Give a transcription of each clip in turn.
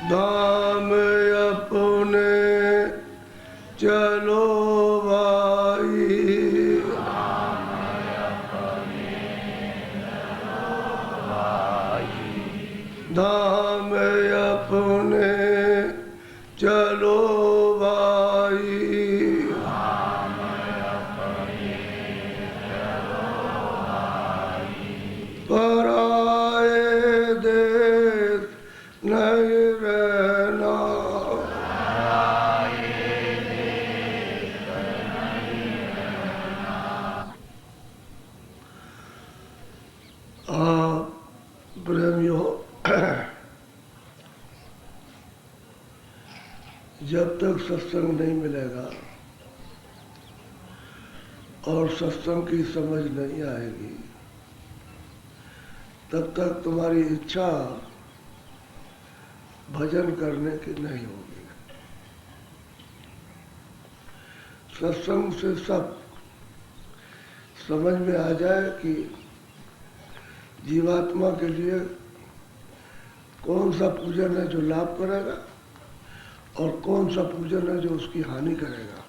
धाम अपने चलो भाई, धाम अपने चलो भाई, पराए देश नहीं रहना, प्रेमियों, जब तक सत्संग नहीं मिलेगा और सत्संग की समझ नहीं आएगी, तब तक तुम्हारी इच्छा भजन करने की नहीं होगी। सत्संग से सब समझ में आ जाए कि जीवात्मा के लिए कौन सा पूजन है जो लाभ करेगा और कौन सा पूजन है जो उसकी हानि करेगा,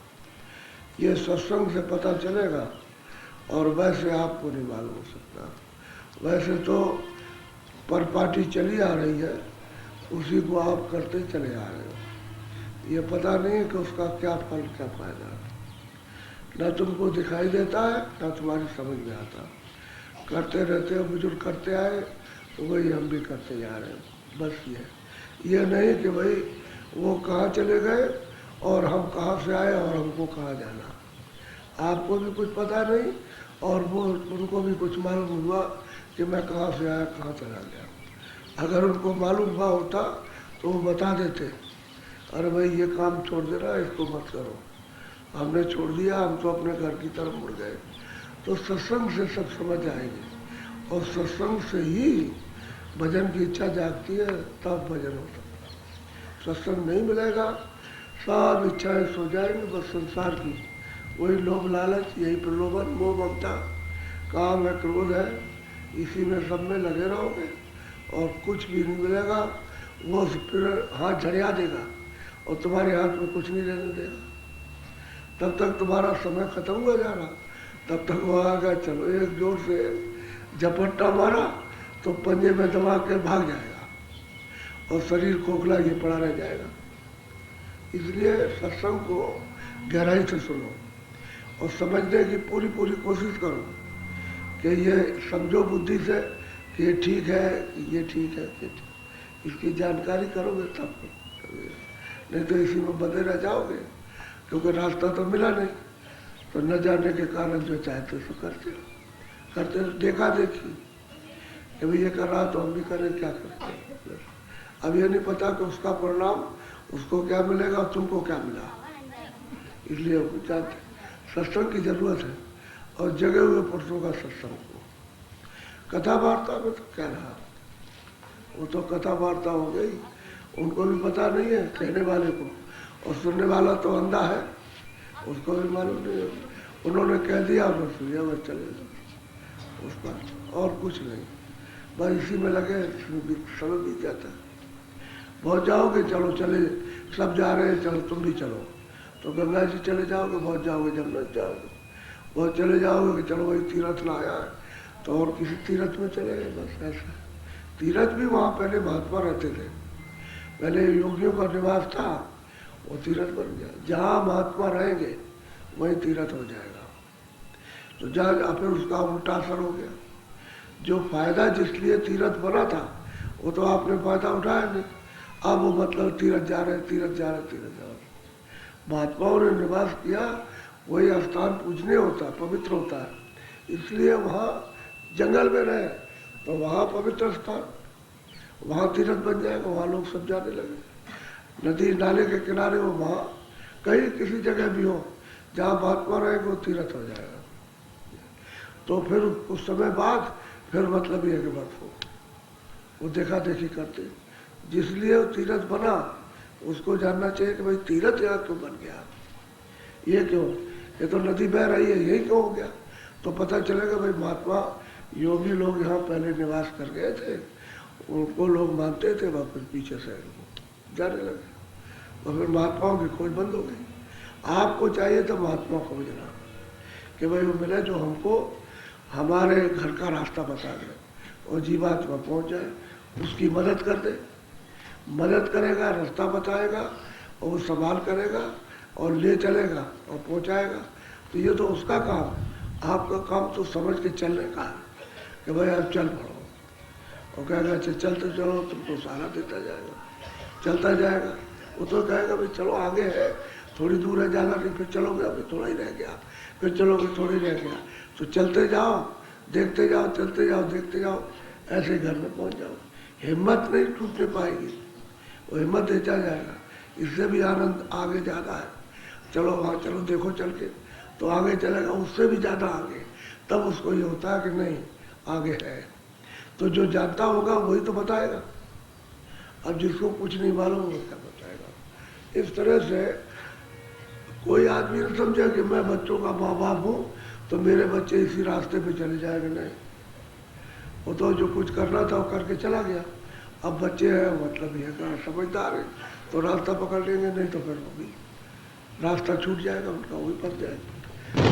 ये सत्संग से पता चलेगा। और वैसे आपको नहीं मालूम हो सकता। वैसे तो परपाटी चली आ रही है, उसी को आप करते चले आ रहे हो। ये पता नहीं है कि उसका क्या फल क्या फायदा है, न तुमको दिखाई देता है न तुम्हारी समझ में आता। करते रहते हो, बुजुर्ग करते आए तो वही हम भी करते जा रहे हैं। बस ये नहीं कि भाई वो कहाँ चले गए और हम कहाँ से आए और हमको कहाँ जाना। आपको भी कुछ पता नहीं और वो उनको भी कुछ मालूम हुआ कि मैं कहाँ से आया कहाँ चला गया। अगर उनको मालूम हुआ होता तो वो बता देते, अरे भाई ये काम छोड़ दे रहा है, इसको मत करो। हमने छोड़ दिया, हम तो अपने घर की तरफ मुड़ गए। तो सत्संग से सब समझ आएंगे और सत्संग से ही भजन की इच्छा जागती है, तब भजन होता है। सत्संग नहीं मिलेगा, सब इच्छाएं सो जाएंगी बस संसार की। वही लोभ लालच, यही प्रलोभन, मोह ममता, काम है, क्रोध है, इसी में सब में लगे रहोगे और कुछ भी नहीं मिलेगा। वो फिर हाथ झड़िया देगा और तुम्हारे हाथ में कुछ नहीं रहने देगा। तब तक तुम्हारा समय खत्म हुआ जा रहा, तब तक वो आ गया, चलो एक जोर से झपट्टा मारा तो पंजे में दबा के भाग जाएगा और शरीर खोखला ये पड़ा रह जाएगा। इसलिए सत्संग को गहराई से सुनो और समझने की पूरी कोशिश करो कि ये समझो बुद्धि से कि ये ठीक है, ये ठीक है, ये ठीक। इसकी जानकारी करोगे तब, नहीं तो इसी में बंधे रह जाओगे, क्योंकि रास्ता तो मिला नहीं। तो न जाने के कारण जो चाहते सो करते देखा देखी कि भाई ये कर रहा तो हम भी करें, क्या करते। अब ये नहीं पता कि उसका परिणाम उसको क्या मिलेगा और तुमको क्या मिला। इसलिए जानते सत्संग की जरूरत है और जगे हुए पुरुषों का सत्संग को। कथा वार्ता में तो क्या रहा, वो तो कथा वार्ता हो गई, उनको भी पता नहीं है कहने वाले को, और सुनने वाला तो अंधा है, उसको भी मालूम नहीं है। उन्होंने कह दिया और सुन लिया, बस चले उस पर और कुछ नहीं, बस इसी में लगे, समय बीत जाता है। बहुत जाओगे, चलो चले, सब जा रहे हैं, चलो तुम भी चलो, तो गंगा जी चले जाओगे, बहुत जाओगे जमुना जाओगे, बहुत चले जाओगे कि चलो वही तीर्थ ना आया है तो और किसी तीर्थ में चले गए। बस ऐसा तीर्थ भी वहाँ पहले महात्मा रहते थे, पहले योगियों का निवास था, वो तीर्थ बन गया। जहाँ महात्मा रहेंगे वही तीर्थ हो जाएगा। तो जहाँ फिर उसका उल्टा असर हो गया। जो फायदा जिसलिए तीर्थ बना था वो तो आपने फायदा उठाया नहीं, अब वो मतलब तीर्थ जा रहे, तीर्थ जा रहे, तीर्थ जा रहे। महात्माओं ने निवास किया, वही स्थान पूजनीय होता है, पवित्र होता है, इसलिए वहाँ जंगल में रहे तो वहाँ पवित्र स्थान, वहाँ तीर्थ बन जाएगा, वहाँ लोग सब जाने लगे। नदी नाले के किनारे हो, वहाँ कहीं किसी जगह भी हो जहाँ महात्मा रहेंगे वो तीर्थ हो जाएगा। तो फिर उस समय बाद फिर मतलब ये कि बस वो देखा देखी करते, जिसलिए वो तीर्थ बना उसको जानना चाहिए कि भाई तीर्थ यहाँ क्यों बन गया, ये क्यों, ये तो नदी बह रही है, यही क्यों हो गया। तो पता चलेगा भाई महात्मा योगी लोग यहाँ पहले निवास कर गए थे उनको लोग मानते थे, वह फिर पीछे से जाने लगे, और फिर महात्माओं की खोज बंद हो गई। आपको चाहिए तो महात्मा खोजना कि भाई वो मिले जो हमको हमारे घर का रास्ता बता दे और जीवात्मा पहुंच जाए, उसकी मदद कर दे। मदद करेगा, रास्ता बताएगा और वो संभाल करेगा और ले चलेगा और पहुंचाएगा। तो ये तो उसका काम है। आपका काम तो समझ के चलने का है कि भाई आप चल पड़ो, और कहेगा अच्छा चलते चलो, तुमको सहारा देता जाएगा, चलता जाएगा। वो तो कहेगा भाई चलो आगे है, थोड़ी दूर है, ज़्यादा नहीं, फिर चलोगे अभी थोड़ा ही रह गया, फिर चलोगे थोड़ी रह गया। तो चलते जाओ, देखते जाओ, चलते जाओ, देखते जाओ, ऐसे घर में पहुंच जाओ। हिम्मत नहीं टूटने पाएगी, वो हिम्मत देता जाएगा। इससे भी आनंद आगे ज़्यादा है। चलो वहाँ चलो, देखो चल के, तो आगे चलेगा, उससे भी ज़्यादा आगे। तब उसको ये होता है कि नहीं आगे है। तो जो जानता होगा वही तो बताएगा। अब जिसको कुछ नहीं मालूम वो क्या बताएगा। इस तरह से कोई आदमी न समझे कि मैं बच्चों का माँ बाप हूँ तो मेरे बच्चे इसी रास्ते पे चले जाएंगे, नहीं। वो तो जो कुछ करना था वो करके चला गया। अब बच्चे हैं, मतलब ये कहा समझदार है तो रास्ता पकड़ लेंगे, नहीं तो फिर वो भी रास्ता छूट जाएगा उनका, वही फंस जाएगा।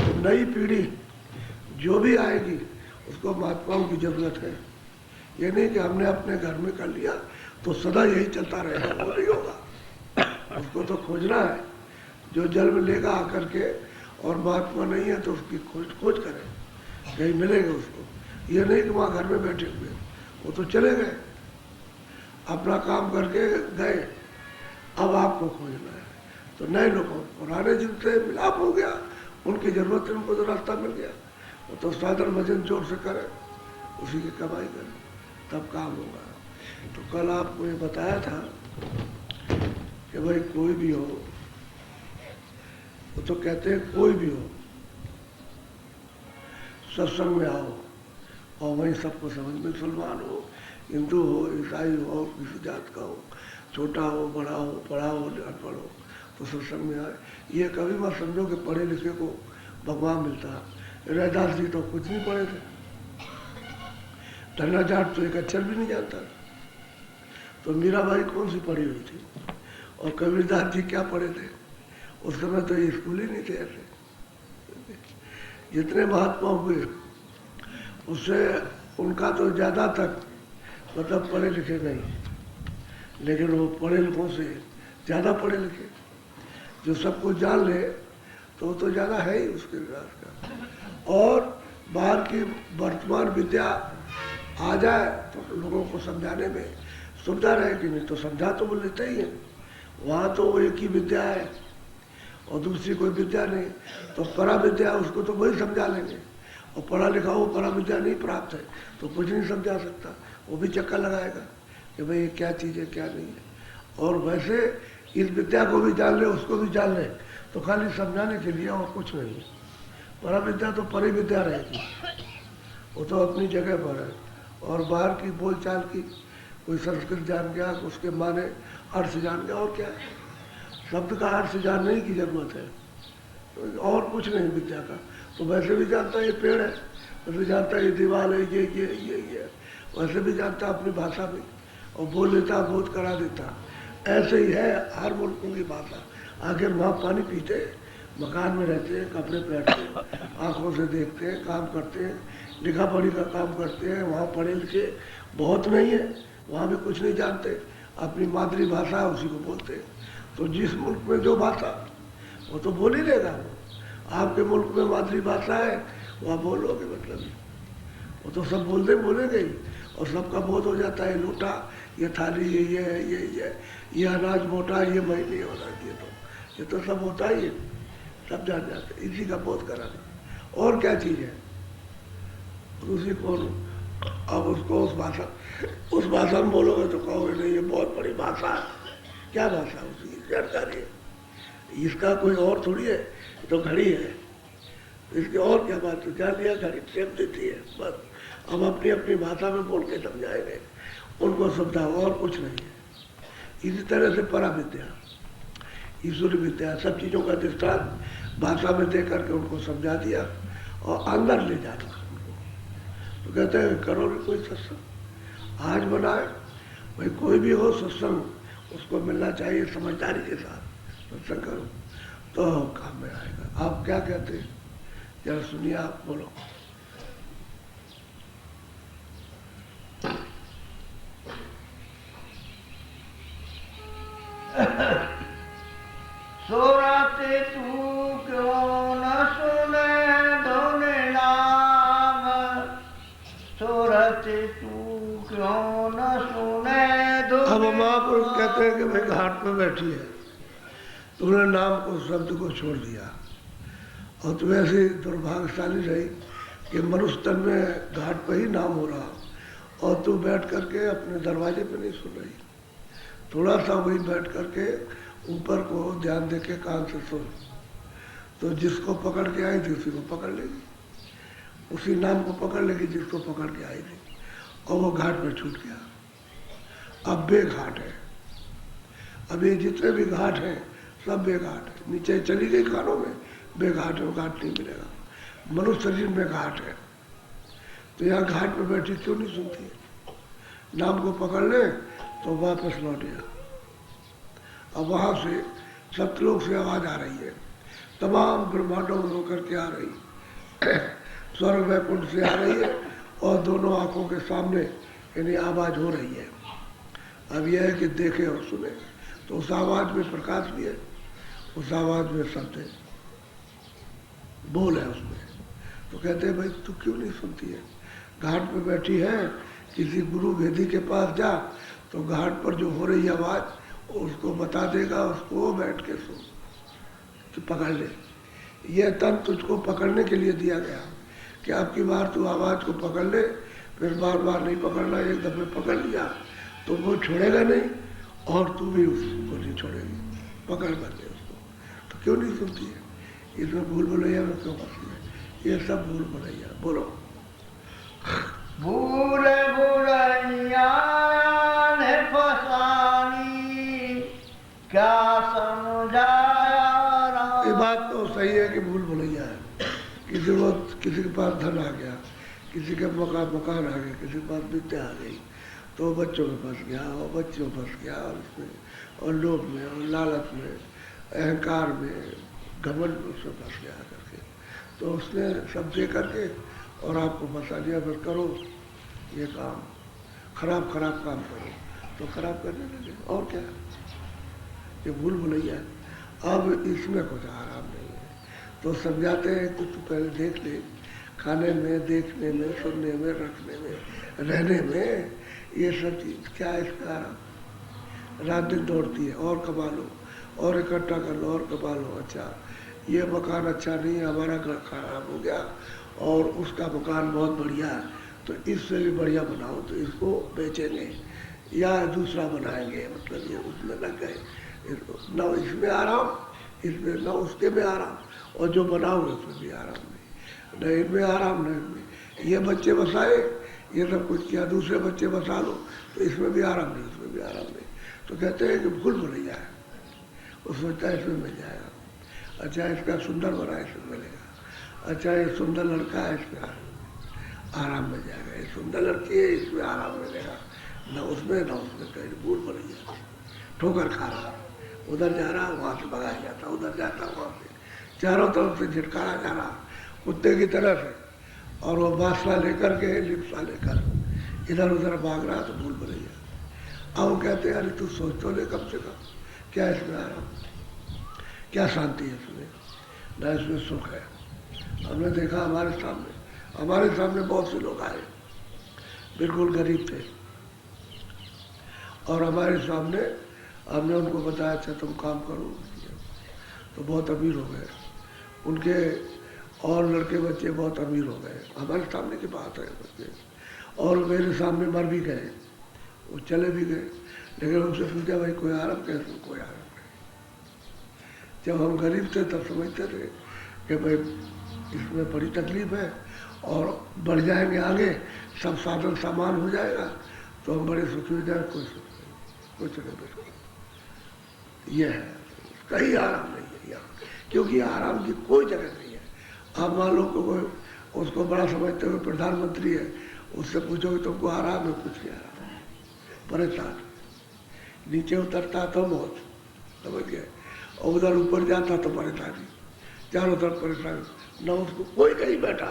तो नई पीढ़ी जो भी आएगी उसको महात्माओं की जरूरत है। ये नहीं कि हमने अपने घर में कर लिया तो सदा यही चलता रहेगा, वो नहीं होगा। उसको तो खोजना है। जो जन्म लेगा आकर के और महात्मा नहीं है तो उसकी खोज करें, कहीं मिलेगा उसको। ये नहीं कि वहाँ घर में बैठे हुए, वो तो चले गए, अपना काम करके गए। अब आपको खोजना है। तो नए लोगों, पुराने जिनसे मिलाप हो गया, उनकी जरूरत है, उनको तो रास्ता मिल गया, वो तो साधन भजन जोर से करें, उसी की कमाई करें, तब काम होगा। तो कल आपको ये बताया था कि भाई कोई भी हो, वो तो कहते हैं कोई भी हो सत्संग में आओ और वहीं सबको समझ में, मुसलमान हो, हिंदू हो, ईसाई हो, किसी जात का हो, छोटा हो, बड़ा हो, पढ़ा हो, अनपढ़ हो, तो सत्संग में आए। ये कभी मत समझो कि पढ़े लिखे को भगवान मिलता है। रैदास जी तो कुछ नहीं पढ़े थे, धन्ना जाट तो एक अक्षर भी नहीं जानता। तो मीराबाई कौन सी पढ़ी हुई थी, और कबीरदास जी क्या पढ़े थे? उस समय तो ये स्कूल ही नहीं थे ऐसे। जितने महात्मा हुए उससे उनका तो ज़्यादा तक मतलब पढ़े लिखे नहीं, लेकिन वो पढ़े लिखों से ज़्यादा पढ़े लिखे। जो सब कुछ जान ले तो वो तो ज़्यादा है ही उसके विकास का। और बाहर की वर्तमान विद्या आ जाए तो लोगों को समझाने में सुविधा रहेगी, नहीं तो समझा तो वो लेते ही है। वहाँ तो वो एक ही विद्या है और दूसरी कोई विद्या नहीं, तो परा विद्या उसको तो वही समझा लेंगे। और पढ़ा लिखा वो परा विद्या नहीं प्राप्त है तो कुछ नहीं समझा सकता, वो भी चक्कर लगाएगा कि भाई ये क्या चीज़ है क्या नहीं है। और वैसे इस विद्या को भी जान ले, उसको भी जान ले, तो खाली समझाने के लिए और कुछ नहीं है। परा विद्या तो परी विद्या रहेगी, वो तो अपनी जगह पर है। और बाहर की बोलचाल की, कोई संस्कृत जान गया, उसके माने अर्थ जान गया, और क्या है, शब्द का अर्थ जानने की जरूरत है, और कुछ नहीं विद्या का। तो वैसे भी जानता है ये पेड़ है, वैसे जानता है ये दीवार है, ये वैसे भी जानता अपनी भाषा में, और बोल लेता, बोध करा देता। ऐसे ही है हर मुल्कों की भाषा। आखिर वहाँ पानी पीते, मकान में रहते हैं, कपड़े पहनते, आँखों से देखते हैं, काम करते हैं, लिखा पढ़ी का काम करते हैं। वहाँ पढ़े लिखे बहुत नहीं है, वहाँ भी कुछ नहीं जानते, अपनी मातृभाषा है उसी को बोलते हैं। तो जिस मुल्क में जो भाषा वो तो बोल ही लेगा। आपके मुल्क में मातृभाषा है, वहाँ बोलोगे मतलब वो तो सब बोलेंगे ही, और सबका बोध हो जाता है। लोटा, ये थाली, ये अनाज मोटा, ये महीने होना चाहिए, तो ये तो सब होता ही है, सब जान जाते, इसी का बोध कराना। और क्या चीज़ है उसी को। अब उसको उस भाषा में बोलोगे तो कहोगे नहीं ये बहुत बड़ी भाषा है। क्या भाषा है उसकी जानकारी है, इसका कोई और थोड़ी है, तो घड़ी है, इसकी और क्या बात है, जान लिया घड़ी सेम देती है बस। अब अपनी अपनी भाषा में बोल के समझाएंगे, उनको समझाओ, और कुछ नहीं है। इसी तरह से परा विद्या, ईश्वरी विद्या, सब चीज़ों का दृष्टांत भाषा में दे करके उनको समझा दिया और अंदर ले जाना उनको। तो कहते हैं करो कोई सत्संग, आज बनाए भाई, कोई भी हो सत्संग उसको मिलना चाहिए, समझदारी के साथ सत्संग करो तो काम में आएगा। आप क्या कहते हैं, जरा सुनिए, आप बोलो। सूरत तू क्यों न सुने धुन नाम, सूरत तू क्यों न सुने धुन। अब महापुरुष कहते हैं कि भाई घाट पे बैठी है, तुमने नाम को, शब्द को छोड़ दिया, और तुम ऐसी दुर्भाग्यशाली रही कि मनुष्य तन में घाट पर ही नाम हो रहा, और तू बैठ करके अपने दरवाजे पे नहीं सुन रही। थोड़ा सा वही बैठ करके ऊपर को ध्यान दे के कान से सुन, तो जिसको पकड़ के आई थी उसी को पकड़ लेगी, उसी नाम को पकड़ लेगी जिसको पकड़ के आई थी, और वो घाट में छूट गया। अब बेघाट है, अब ये जितने भी घाट हैं सब बेघाट है। नीचे चली गई कानों में, बेघाट है, वो घाट नहीं मिलेगा। मनुष्य शरीर में घाट है, तो यहाँ घाट में बैठी क्यों नहीं सुनती है? नाम को पकड़ ले तो वापस लौट गया। अब वहां से सतलोक से आवाज आ रही है, तमाम ब्रह्मांडों में होकर के आ रही, स्वर्ग वैकुंठ से आ रही है, और दोनों आंखों के सामने यानी आवाज हो रही है। अब यह है कि देखे और सुने, तो उस आवाज में प्रकाश भी है, उस आवाज में शब्द है, बोल है उसमें। तो कहते हैं भाई तू क्यों नहीं सुनती है? घाट पे बैठी है, किसी गुरु वेदी के पास जा, तो घाट पर जो हो रही आवाज उसको बता देगा, उसको बैठ के सुन, तो पकड़ ले। यह तन तुझको पकड़ने के लिए दिया गया कि आपकी बार तू आवाज को पकड़ ले, फिर बार बार नहीं पकड़ना, एक दफे पकड़ लिया तो वो छोड़ेगा नहीं, और तू भी उसको नहीं छोड़ेगी, पकड़ कर ले उसको। तो क्यों नहीं सुनती है? इसमें भूल भुलैया में क्यों फंसी है? ये सब भूल भुलैया। बोलो। भूल भुलैया ने फसानी, क्या समझाया राम। ये बात तो सही है कि भूल भुलैया है। किसी के पास धन आ गया, किसी के मकान आ गया, किसी के पास विद्या आ गई, तो बच्चों में फंस गया, और बच्चों फंस गया, और उसमें, और लोभ में, और लालच में, अहंकार में, घमंड में उसमें फंस गया करके, तो उसने सब दे करके और आपको फंसा लिया। फिर करो ये काम, खराब काम करो, तो खराब करने लगे, और क्या? ये भूल भुलैया है। अब इसमें कुछ आराम नहीं है, तो समझाते हैं कि तू पहले देख ले, खाने में, देखने में, सुनने में, रखने में, रहने में, ये सब चीज क्या है इसका आराम? रात दिन दौड़ती है, और कमा लो, और इकट्ठा कर लो, और कमा लो। अच्छा ये मकान अच्छा नहीं है, हमारा घर खराब हो गया, और उसका मकान बहुत बढ़िया है, तो इससे भी बढ़िया बनाओ, तो इसको बेचेंगे या दूसरा बनाएंगे, मतलब ये उसमें लग गए। न इसमें आराम, इसमें न उसके में आराम, और जो बनाओगे उसमें भी आराम नहीं, न इनमें आराम, न इनमें। ये बच्चे बसाए, ये सब कुछ किया, दूसरे बच्चे बसा लो, तो इसमें भी आराम नहीं, उसमें भी आराम नहीं। तो कहते हैं कि भूल भुलैया है, वो सोचता है इसमें मिल जाएगा। अच्छा इसका सुंदर बना, इसमें मिलेगा। अच्छा ये सुंदर लड़का है, इसमें आराम मिल जाएगा। ये सुंदर लड़की है, इसमें आराम मिलेगा, न उसमें न उसमें। कहीं भूल भुलैया, ठोकर खा रहा, उधर जा रहा, वहाँ से भगाया जाता, उधर जाता, वहाँ से चारों तरफ से झटकारा जा रहा कुत्ते की तरह से, और वो बासला लेकर के, लिप्सा लेकर इधर उधर भाग रहा, तो भूल भुलैया। अब वो कहते हैं अरे तू सोच तो ले कम से कम, क्या इसमें आराम, क्या शांति है इसमें, न इसमें सुख है। हमने देखा हमारे सामने बहुत से लोग आए, बिल्कुल गरीब थे, और हमारे सामने हमने उनको बताया अच्छा तुम काम करो, तो बहुत अमीर हो गए उनके, और लड़के बच्चे बहुत अमीर हो गए। हमारे सामने की बात है बच्चे, और मेरे सामने मर भी गए, वो चले भी गए। लेकिन उनसे पूछा भाई कोई आराम? कैसे? कोई आराम नहीं। जब हम गरीब थे तब समझते थे कि भाई इसमें बड़ी तकलीफ है, और बढ़ जाएंगे आगे, सब साधन सामान हो जाएगा, तो हम बड़े सुखी हो जाए। कोई सुख नहीं, कुछ नहीं, बिल्कुल ये है, कहीं आराम नहीं है यहाँ, क्योंकि आराम की कोई जगह नहीं है। आप मान लो कोई उसको बड़ा समझते हुए प्रधानमंत्री है, उससे पूछोगे तुमको आराम है? कुछ नहीं आराम। परेशान, नीचे उतरता तो मौत, समझ गए, और उधर ऊपर जाता तो परेशानी, चारों तरफ परेशानी, न उसको कोई कहीं बैठा,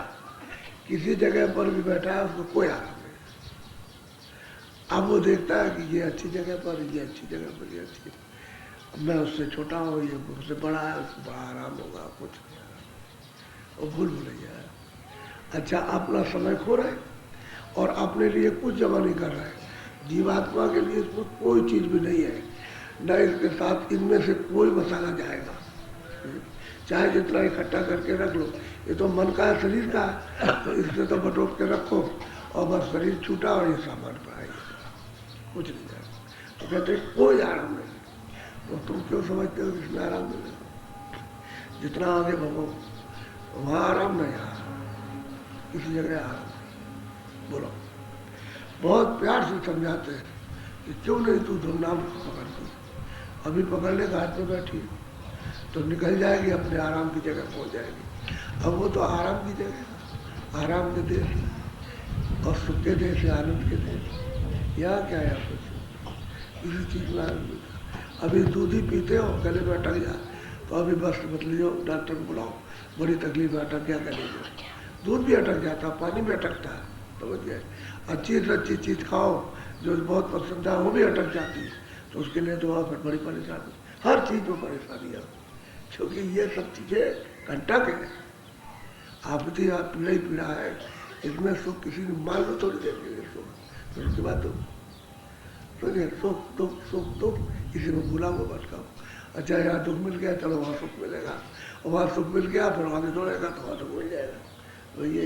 किसी जगह पर भी बैठा है उसको कोई आराम नहीं। अब वो देखता है कि ये अच्छी जगह पर, ये अच्छी जगह पर, ये अच्छी जगह, मैं उससे छोटा हूँ, ये उससे बड़ा है, उसको बड़ा आराम होगा, कुछ नहीं आराम, वो भूल भुलैया है। अच्छा, अपना समय खो रहे और अपने लिए कुछ जमा नहीं कर रहे। जीवात्मा के लिए इसमें कोई चीज़ भी नहीं है, न इसके साथ इनमें से कोई मसाला जाएगा, चाहे जितना इकट्ठा करके रख लो, ये तो मन का है, शरीर का है, तो इससे तो बटोर के रखो और बस शरीर छूटा और ये सामान पर आएगा, कुछ नहीं जाएगा। तो कहते कोई आराम नहीं, तो तुम क्यों समझते हो कि इसमें आराम मिलेगा? जितना आगे भगो वहाँ आराम नहीं, किसी जगह आराम नहीं। बोलो, बहुत प्यार से समझाते हैं कि क्यों नहीं तू धुमनाम पकड़ती, अभी पकड़ने का हाथ में बैठी तो निकल जाएगी, अपने आराम की जगह पहुंच जाएगी। अब वो तो आराम की जगह, आराम के देश और सुख के देश, आनंद के देश, यहाँ क्या है कुछ इसी चीज में आनंद। अभी दूध ही पीते हो, गले में अटक जाए तो अभी बस मत लीजिए, डॉक्टर को बुलाओ, बड़ी तकलीफ में अटक गया गले में, दूध भी अटक जाता, पानी भी अटकता है, समझ गए। अच्छी से अच्छी चीज़ खाओ जो बहुत पसंद है, वो भी अटक जाती है, तो उसके लिए तो फिर बड़ी परेशानी, हर चीज़ में परेशानी है, क्योंकि ये सब चीज़ें घंटक है, आपकी आप पीड़ा ही पीड़ा है, इसमें सुख किसी ने मान लो थोड़ी देर के लिए सुख, फिर उसके बाद सुख दुख सुख दुख किसी में भूला वो मत खाओ। अच्छा, यहाँ दुख मिल गया, चलो वहाँ सुख मिलेगा, और वहाँ सुख मिल गया फिर आगे दौड़ेगा तो वहाँ दुख मिल जाएगा, तो ये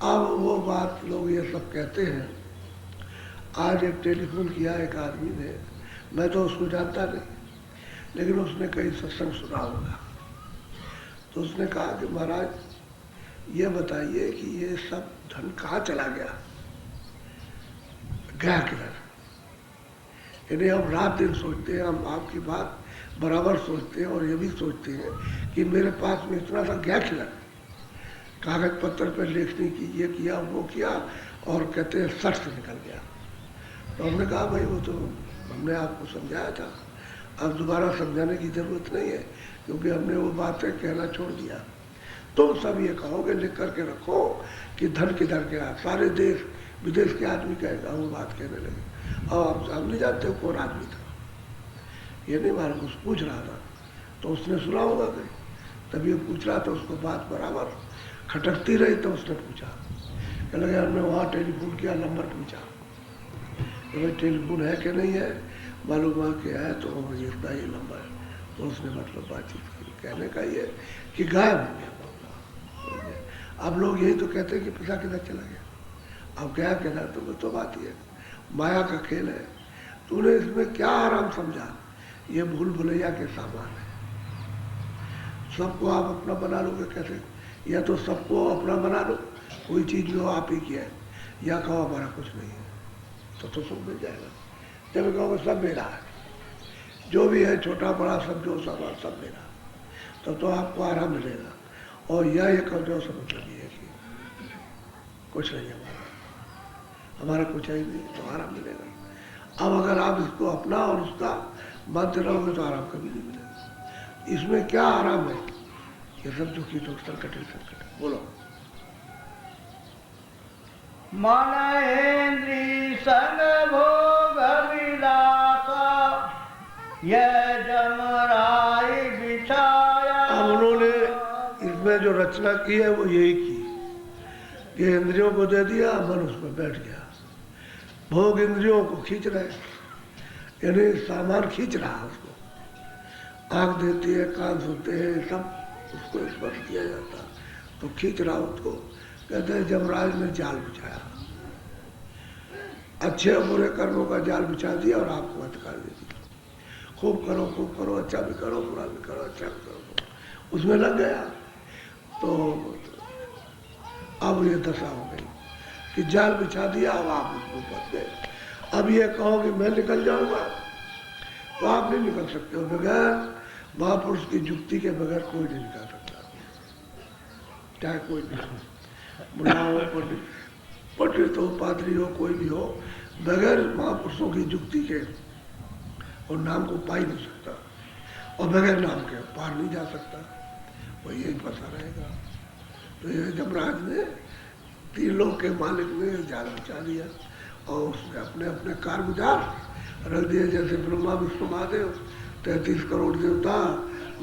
अब वो बात लोग ये सब कहते हैं। आज एक टेलीफोन किया एक आदमी ने, मैं तो उसको जानता नहीं, लेकिन उसने कई सत्संग सुना होगा, तो उसने कहा कि महाराज ये बताइए कि ये सब धन कहाँ चला गया, गया किधर? यानी हम रात दिन सोचते हैं, हम आपकी बात बराबर सोचते हैं और ये भी सोचते हैं कि मेरे पास में इतना सा गया किधर, कागज पत्थर पर लिखने की ये किया वो किया और कहते हैं सट से निकल गया। तो हमने कहा भाई वो तो हमने आपको समझाया था, अब दोबारा समझाने की जरूरत नहीं है, क्योंकि हमने वो बातें कहना छोड़ दिया। तुम सब ये कहोगे, लिख करके रखो कि धन किधर गया, सारे देश विदेश के आदमी कहेगा, वो बात कहने लगे। और आप नहीं जानते हो कौन आदमी था, ये नहीं मालूम, कुछ पूछ रहा था, तो उसने सुना होगा कहीं, तभी वो पूछ रहा था, उसको बात बराबर खटकती रही, तो उसने पूछा, कह लगे हमने वहाँ टेलीफोन किया, नंबर पूछा कि भाई टेलीफोन है कि नहीं है, मालूम हुआ कि है, तो इतना ही नंबर है, तो उसने मतलब बातचीत की, कहने का ये कि गायब हो गया। अब लोग यही तो कहते हैं कि पैसा किधर चला गया, अब गया किधर, तो बात ही है, माया का खेल है, तूने इसमें क्या आराम समझा, ये भूल भुलैया के सामान है। सबको आप अपना बना लोगे कैसे, या तो सबको अपना बना लो, कोई चीज़ भी हो आप ही की है, या कहो हमारा कुछ नहीं है, तो सुख मिल जाएगा। जब कहो सब मेरा है, जो भी है छोटा बड़ा सब जो सामान सब मेरा, तब तो आपको आराम मिलेगा। और यह कहो जो सब मतलब ये है कि कुछ नहीं हमारा कुछ है ही नहीं, तो आराम मिलेगा। अब अगर आप इसको अपना और उसका मानते रहोगे तो आराम कभी नहीं मिलेगा। इसमें क्या आराम है, ये सब दुखी दुख संकट ही संकट है। बोलो, मन इंद्री संग भोग विलासा, यह जमराई बिछाया। अब उन्होंने इसमें जो रचना की है वो यही की कि इंद्रियों को दे दिया, मन उसमें बैठ गया, भोग इंद्रियों को खींच रहे, यानी सामान खींच रहा है उसको, आँख देती है, कान सुनते हैं, सब उसको स्पर्श किया जाता, तो खींच रहा उसको। कहते हैं जमराज ने जाल बिछाया, अच्छे और बुरे कर्मों का जाल बिछा दिया और आपको अधिकार दे दिया, खूब करो, अच्छा भी करो, बुरा भी करो, अच्छा भी करो, उसमें लग गया। तो अब ये दशा हो गई कि जाल बिछा दिया, अब आप उसको फंस गए। अब ये कहो कि मैं निकल जाऊंगा, तो आप नहीं निकल सकते हो, बगैर महापुरुष की जुक्ति के बगैर कोई नहीं निकल सकता, चाहे कोई नहीं, मुल्ला हो, पंडित, पंडित हो, पादरी हो, कोई भी हो, बगैर महापुरुषों की युक्ति के और नाम को पा ही नहीं सकता, और बगैर नाम के पार नहीं जा सकता। वो यही फंसा रहेगा। तो ये जमराज ने 3 लोक के मालिक ने जाल बिछा दिया और उसने अपने अपने कारगुजार रख दिए, जैसे ब्रह्मा विष्णु महादेव, 33 करोड़ देवता,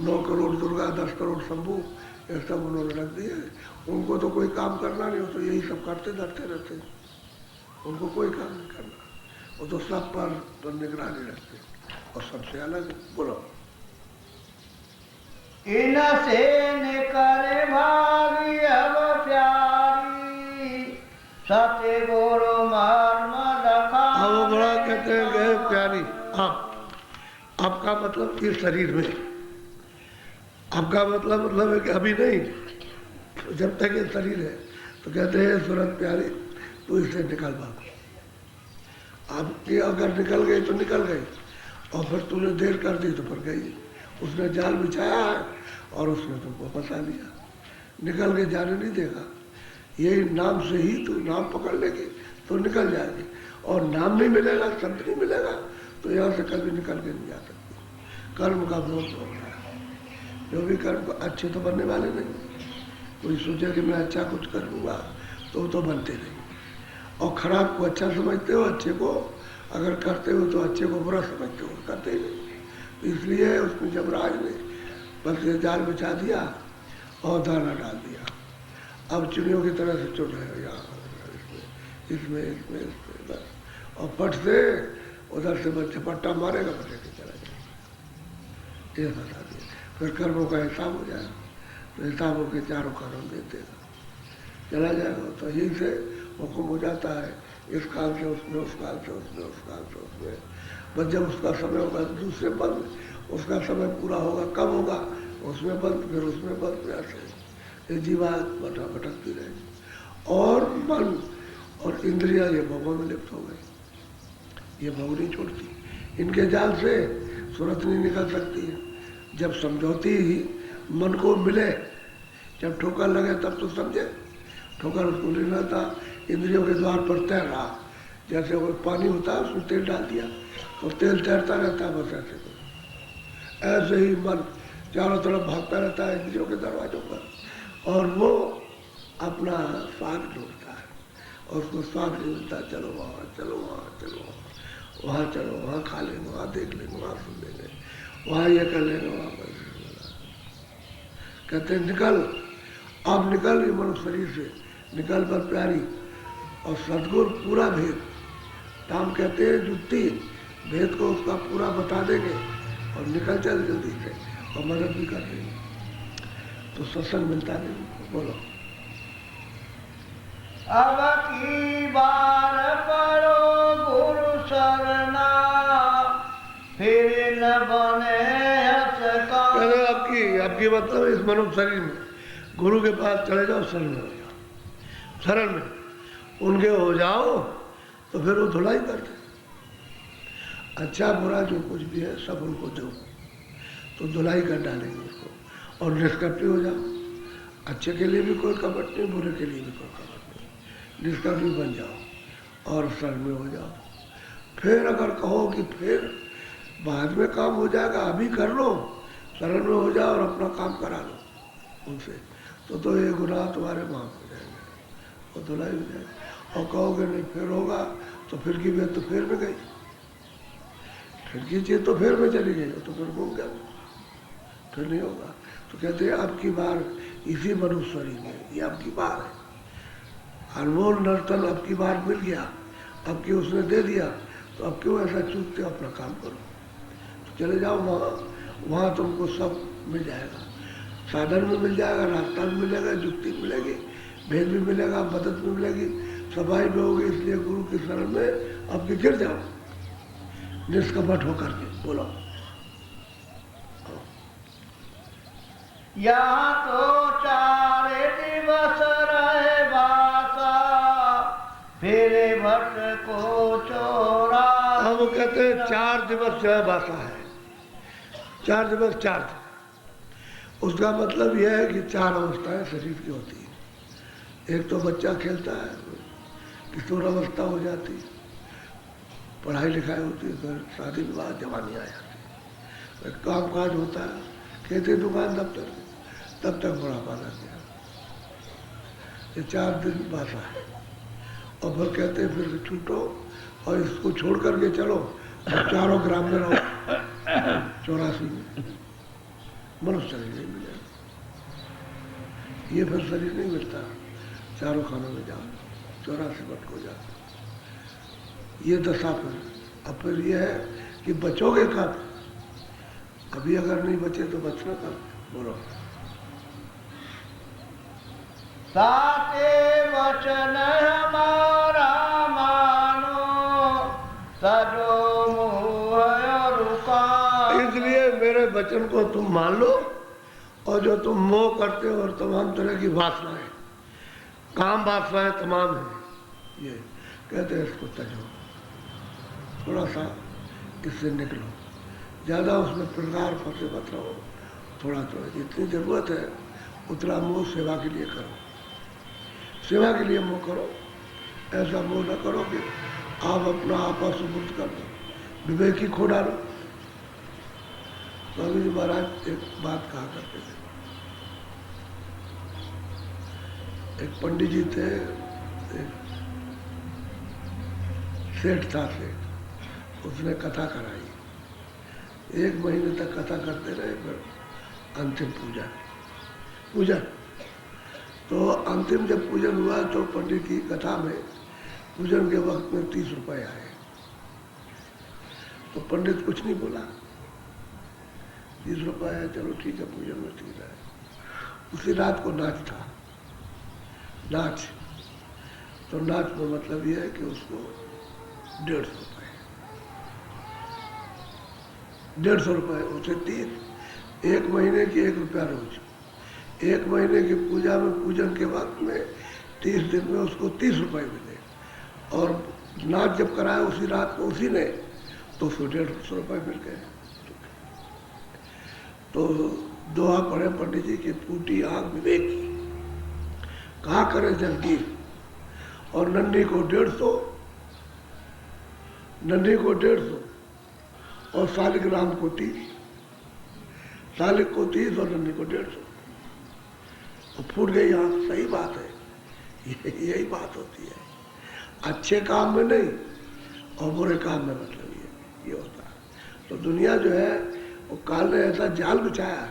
9 करोड़ दुर्गा, 10 करोड़ शंभू, ये सब उन्होंने रख दिए। उनको तो कोई काम करना नहीं हो, तो यही सब करते धरते रहते, उनको कोई काम नहीं करना, वो तो सब पर निगरानी रखते और सबसे अलग। बोलो। इनसे निकले भागी अब प्यारी, सत्य गुरु मर्म रखा। वो बड़ा कहते हैं गए प्यारी। आपका मतलब इस शरीर में, आपका मतलब है कि अभी नहीं, जब तक ये शरीर है तो कहते हैं सूरत प्यारी तू इससे निकल भाग। आपकी अगर निकल गई तो निकल गई, और फिर तूने देर कर दी तो फिर गई। उसने जाल बिछाया है और उसने तुमको फंसा लिया, निकल के जाने नहीं देगा। यही नाम से ही तू नाम पकड़ लेगी तो निकल जाएगी, और नाम नहीं मिलेगा, शब्द नहीं मिलेगा तो यहाँ से कभी निकल के नहीं जा सकती। कर्म का विरोध हो रहा है, जो भी कर्म अच्छे तो बनने वाले नहीं। कोई सोचे कि मैं अच्छा कुछ कर लूँगा तो बनते नहीं, और खराब को अच्छा समझते हो, अच्छे को अगर करते हो तो अच्छे को बुरा समझते हो, करते ही नहीं। तो इसलिए उसने जमराज ने बस ये जाल बिछा दिया और दाना डाल दिया। अब चिड़ियों की तरह से चुन रहे हो, यहाँ इसमें बस, और फट से उधर से बस झपट्टा मारेगा, बस लेके चला जाएगा। ये बता दिया। फिर कर्मों का हिसाब हो जाएगा, तो हिसाब होकर चारों कर्म दे देगा, चला जाएगा। तो यही से हुक्म हो जाता है, इस काल से उसमें, उस काल से उसमें, उस काल से उसमें। बस जब उसका समय होगा दूसरे बंद, उसका समय पूरा होगा, कब होगा उसमें बंद, फिर उसमें बंद, ऐसे ये जीवात भटकती रहेगी। और मन और इंद्रिया ये भोगों में लिप्त हो गई, ये भोग नहीं छोड़ती। इनके जाल से सूरत नहीं निकल सकती है। जब समझौती ही मन को मिले, जब ठोकर लगे तब तो समझे, ठोकर उसको लेना था, इंद्रियों के द्वार पर तैर रहा, जैसे वो पानी होता है उसमें तेल डाल दिया तो तेल तैरता रहता है, बस ऐसे ही मन चारों तरफ भागता रहता है इंद्रियों के दरवाजों पर, और वो अपना स्वाद ढूंढता है और उसको स्वाद नहीं मिलता, चलो वहाँ, चलो वहाँ, चलो वहाँ चलो, वहाँ खा लेंगे, वहाँ देख लेंगे, वहाँ सुन लेंगे, वहाँ ये कर लेंगे, वहाँ कर लेंगे। कहते हैं निकल, अब निकल ये मनुष्य शरीर से, निकल पर प्यारी। और सदगुरु पूरा भेद, राम कहते हैं जुत्ती, भेद को उसका पूरा बता देंगे और निकल चल जल्दी से, और मदद भी कर देंगे, तो सत्संग मिलता नहीं। बोलो। अब की बार पढ़ो गुरु शरणा, फिर न बने कहते आपकी मतलब इस मनुष्य शरीर में गुरु के पास चले जाओ, शरण में हो जाओ, शरण में उनके हो जाओ, तो फिर वो धुलाई करते। अच्छा बुरा जो कुछ भी है सब उनको दो, तो धुलाई कर डालेंगे उसको, और निष्कपटी हो जाओ। अच्छे के लिए भी कोई कपट नहीं, बुरे के लिए भी कोई कपट नहीं, निष्कपटी बन जाओ और शरण में हो जाओ। फिर अगर कहो कि फिर बाद में काम हो जाएगा, अभी कर लो, शरण में हो जाओ और अपना काम करा लो उनसे, तो ये गुनाह तुम्हारे माफ हो जाएंगे, वो धुलाई हो जाएगी। और कहोगे नहीं फिर होगा, तो फिर की बात तो फिर में गई, फिर की चीज तो फिर में चली गई, तो फिर घूम गया, फिर नहीं होगा। तो कहते हैं आपकी बार इसी मनुष्य शरीर में, ये आपकी बार है, अनमोल नर्तन आपकी बार मिल गया, अब की उसने दे दिया, तो अब क्यों ऐसा चूकते हो, अपना काम करो, तो चले जाओ वहाँ तुमको सब मिल जाएगा, साधन भी मिल जाएगा, रास्ता भी मिलेगा, युक्ति मिलेगी, भेद भी मिलेगा, मदद भी मिलेगी, सफाई भी होगी। इसलिए गुरु की शरण में अब गिर जाओ निष्कपट होकर के। बोलो। यहाँ तो 4 दिवस रहे बासा, फिर भट्ट को चोरा। अब वो कहते हैं 4 दिवस जो है बासा है, 4 दिवस 4 दिन। उसका मतलब यह है कि 4 अवस्थाएं शरीर की होती है। एक तो बच्चा खेलता है, किशोरावस्था हो जाती, पढ़ाई लिखाई होती, फिर शादी विवाह, जवानी आ जाती, फिर काम काज होता है, खेती दुकान दफ्तर, तब तक बुढ़ापा लग गया। ये 4 दिन बासा है और फिर कहते हैं फिर छूटो और इसको छोड़ करके चलो और चारों ग्राम में रहो, 84 में मनुष्य शरीर नहीं मिलेगा। ये फिर शरीर नहीं मिलता, चारों खानों में जाओ, 84 भटक हो जाते। ये दशा फिर अब फिर ये है कि बचोगे कब? अभी अगर नहीं बचे तो बचना कब? बोलो। साचे वचन हमारा मानो, सजो मोह रुका। इसलिए मेरे वचन को तुम मान लो, और जो तुम मोह करते हो और तमाम तरह की वासनाएं, काम वासनाएं तमाम है, ये कहते हैं इसको तजो, थोड़ा सा इससे निकलो, ज़्यादा उसमें प्रकार फंसे मत रहो, थोड़ा थोड़ा जितनी ज़रूरत है उतना मोह सेवा के लिए करो, सेवा के लिए मोह करो। ऐसा मोह न करो कि आप अपना आपा सुपुर्द कर दो, विवेक ही खो डालो। स्वामी जी महाराज एक बात कहा करते थे, एक पंडित जी थे, एक सेठ था सेठ, उसने कथा कराई, 1 महीने तक कथा करते रहे, फिर अंतिम पूजन। तो अंतिम जब पूजन हुआ तो पंडित की कथा में पूजन के वक्त में 30 रुपए आए, तो पंडित कुछ नहीं बोला, 30 रुपए आए, चलो ठीक है, पूजन में 30 आए। उसी रात को नाच था, नाच, तो नाच में मतलब यह है कि उसको 150 रुपए, 150 रुपए उसे 30, 1 महीने की 1 रुपया रोज, 1 महीने की पूजा में पूजन के वक्त में 30 दिन में उसको 30 रुपए मिले, और नाच जब कराया उसी रात को उसी ने, तो उसको 150 रुपए मिल गए। तो दोहा पढ़े पंडित जी की, फूटी आंख विवेक की, कहा करे जल्दी, और नन्ही को 150, नन्ही को 150 और शालिग्राम को 30, शालिक को 30 और नन्ही को 150, तो फूट गई आंख। सही बात है, यही बात होती है, अच्छे काम में नहीं और बुरे काम में, मतलब ये होता है। तो दुनिया जो है वो काल ने ऐसा जाल बिछाया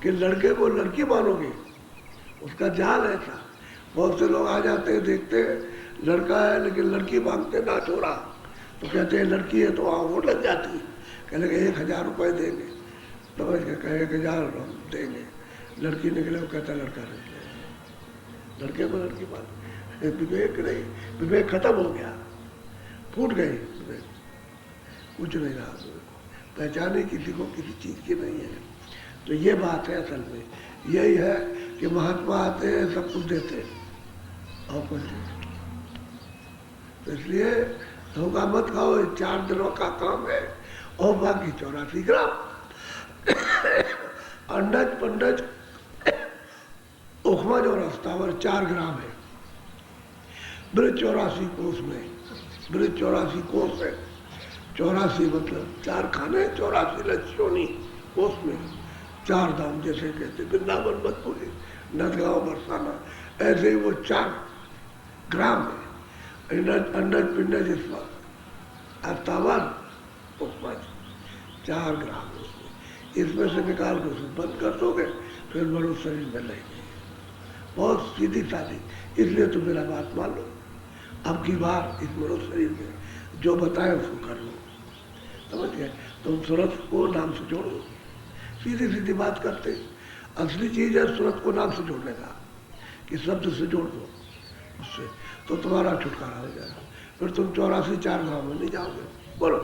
कि लड़के को लड़की मानोगे, उसका जाल ऐसा। बहुत से लोग आ जाते हैं, देखते हैं लड़का है लेकिन लड़की मांगते ना छोड़ा, तो कहते हैं लड़की है, तो वहाँ वोट लग जाती है, कहने के 1000 रुपये देंगे, तो कहे 1000 देंगे, लड़की निकले, वो कहता लड़का निकले, लड़के को लड़की मान, विवेक नहीं, विवेक खत्म हो गया, फूट गई विवेक, कुछ नहीं रहा, पहचाने किसी को किसी चीज की नहीं है। तो ये बात है, असल में यही है कि महात्मा आते हैं, सब कुछ देते हैं और कुछ नहीं। तो इसलिए धोखा मत खाओ, 4 दिनों का काम है और बाकी 84 ग्राम अंडज पंडज उखमा जो रास्तावर 4 ग्राम है, ब्रिज 84 कोस में, ब्रिज 84 कोस है, 84 मतलब 4 खाने, 84 लक्ष्योनी कोस में, 4 धाम जैसे कहते, वृंदावन मथुरा नदगांव बरसाना, ऐसे ही वो 4 ग्राम है। अंडज पिंडज अस्तावन उपमा 4 ग्राम उसमें, इसमें से निकाल कर उसको बंद कर दोगे, फिर मनुष्य शरीर में लेंगे। बहुत सीधी सादी, इसलिए तो मेरा बात मान लो, अब की बार इस मनुष्य शरीर में जो बताए उसको कर लो, समझ गए? तुम सूरत को नाम से जोड़ो, सीधी सीधी बात करते। असली चीज है सूरत को नाम से जोड़ने का, कि शब्द से जोड़ दो उससे, तो तुम्हारा छुटकारा हो जाएगा, फिर तुम 84 4 ग्राम में नहीं जाओगे। बोलो।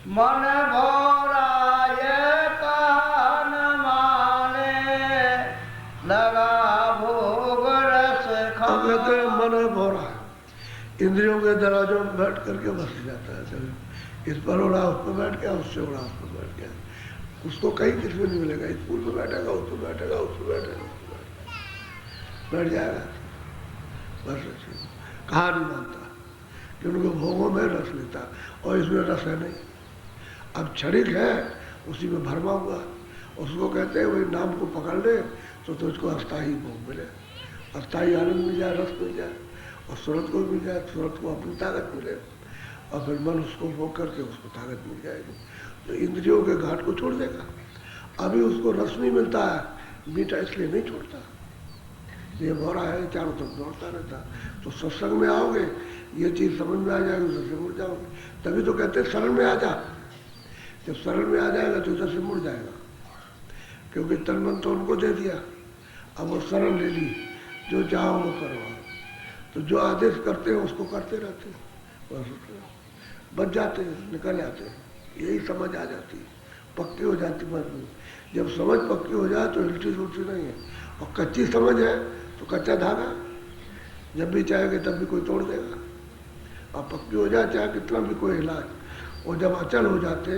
मन भोराय कान माने, लगा भोग रस खाने। मन भोरा है, इंद्रियों के दरवाजों में बैठ करके बस जाता है, कभी इस पर उड़ा, उस पर बैठ गया, उससे उड़ा, उस पर बैठ गया, उसको कहीं किसी में नहीं मिलेगा, स्कूल में बैठेगा, उस पर बैठेगा, उस पर बैठेगा, बैठ जाएगा, बस ऐसे कहा नहीं मानता कि उनको भोगों में रस लेता, और इसमें रस है नहीं। अब क्षणिक है, उसी में भरमा हुआ, उसको कहते हैं वही नाम को पकड़ ले तो तुझको अस्थाई भोग मिले, अस्थाई आनंद मिल जाए, रस मिल जाए, और सूरत को मिल जाए, सूरत को अपनी ताकत मिले, और फिर मन उसको भोग करके उसको ताकत मिल जाएगी, तो इंद्रियों के घाट को छोड़ देगा। अभी उसको रस नहीं मिलता है, मीठा इसलिए नहीं छोड़ता, ये भौरा है, चारों तरफ दौड़ता रहता। तो सत्संग में आओगे, ये चीज़ समझ में आ जाएगी, उधर से मुड़ जाओगे। तभी तो कहते हैं शरण में आ जा। जब शरण में आ जाएगा तो इधर से मुड़ जाएगा, क्योंकि तन मन तो उनको दे दिया, अब वो शरण ले ली, जो चाहो वो करो। तो जो आदेश करते हैं उसको करते रहते हैं, बस बच जाते हैं, निकल जाते हैं, यही समझ आ जाती है, पक्की हो जाती मन में। जब समझ पक्की हो जाए तो हिलती जुलती नहीं है, और कच्ची समझ है तो कच्चा धागा, जब भी चाहेगा तब भी कोई तोड़ देगा। और पक्की हो जाए चाहे कितना भी कोई हिलाए, और जब अचल हो जाते,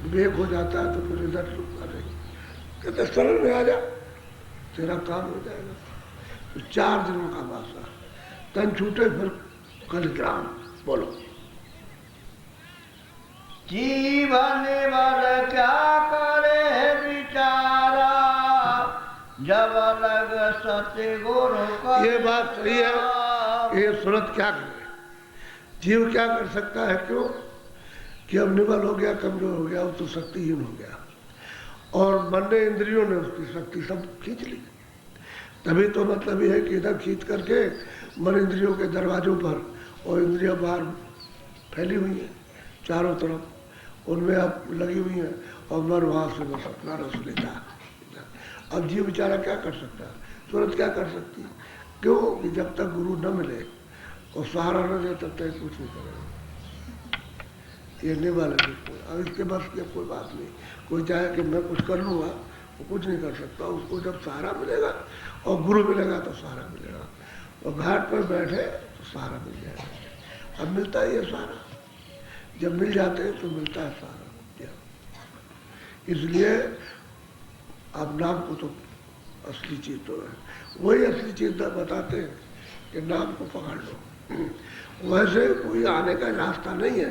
विवेक हो जाता है, तो फिर इधर रुकता नहीं, कहते शरण में आ जा, तेरा काम हो जाएगा। तो 4 दिनों का वासा, तन छूटे फिर कल ग्राम। बोलो जीवन भर क्या करे विचारा, जब लग सतगुरु का। ये बात सही है। ये सूरत क्या करे, जीव क्या कर सकता है? क्यों कि अब निबल हो गया, कमजोर हो गया, वो तो शक्तिहीन हो गया, और मन ने, इंद्रियों ने उसकी शक्ति सब खींच ली। तभी तो मतलब ये है कि इधर खींच करके मन इंद्रियों के दरवाजों पर, और इंद्रियां बाहर फैली हुई हैं चारों तरफ, उनमें अब लगी हुई हैं, और मन वहाँ से बस अपना रस लेता है। अब जीव बेचारा क्या कर सकता है? सूरत क्या कर सकती है? क्यों कि जब तक गुरु न मिले और सहारा न दे तब तक कुछ नहीं करेगा। ये नहीं वाले बिल्कुल, अब इसके बस की कोई बात नहीं। कोई चाहे कि मैं कुछ कर लूँगा, वो कुछ नहीं कर सकता। उसको जब सहारा मिलेगा और गुरु मिलेगा तो सहारा मिलेगा, और घाट पर बैठे तो सहारा मिल जाएगा। अब मिलता है ये सहारा, जब मिल जाते हैं तो मिलता है सहारा। इसलिए अब नाम को तो असली चीज़ तो है, वही असली चीज़ बताते हैं कि नाम को पकड़ लो। वैसे कोई आने का रास्ता नहीं है,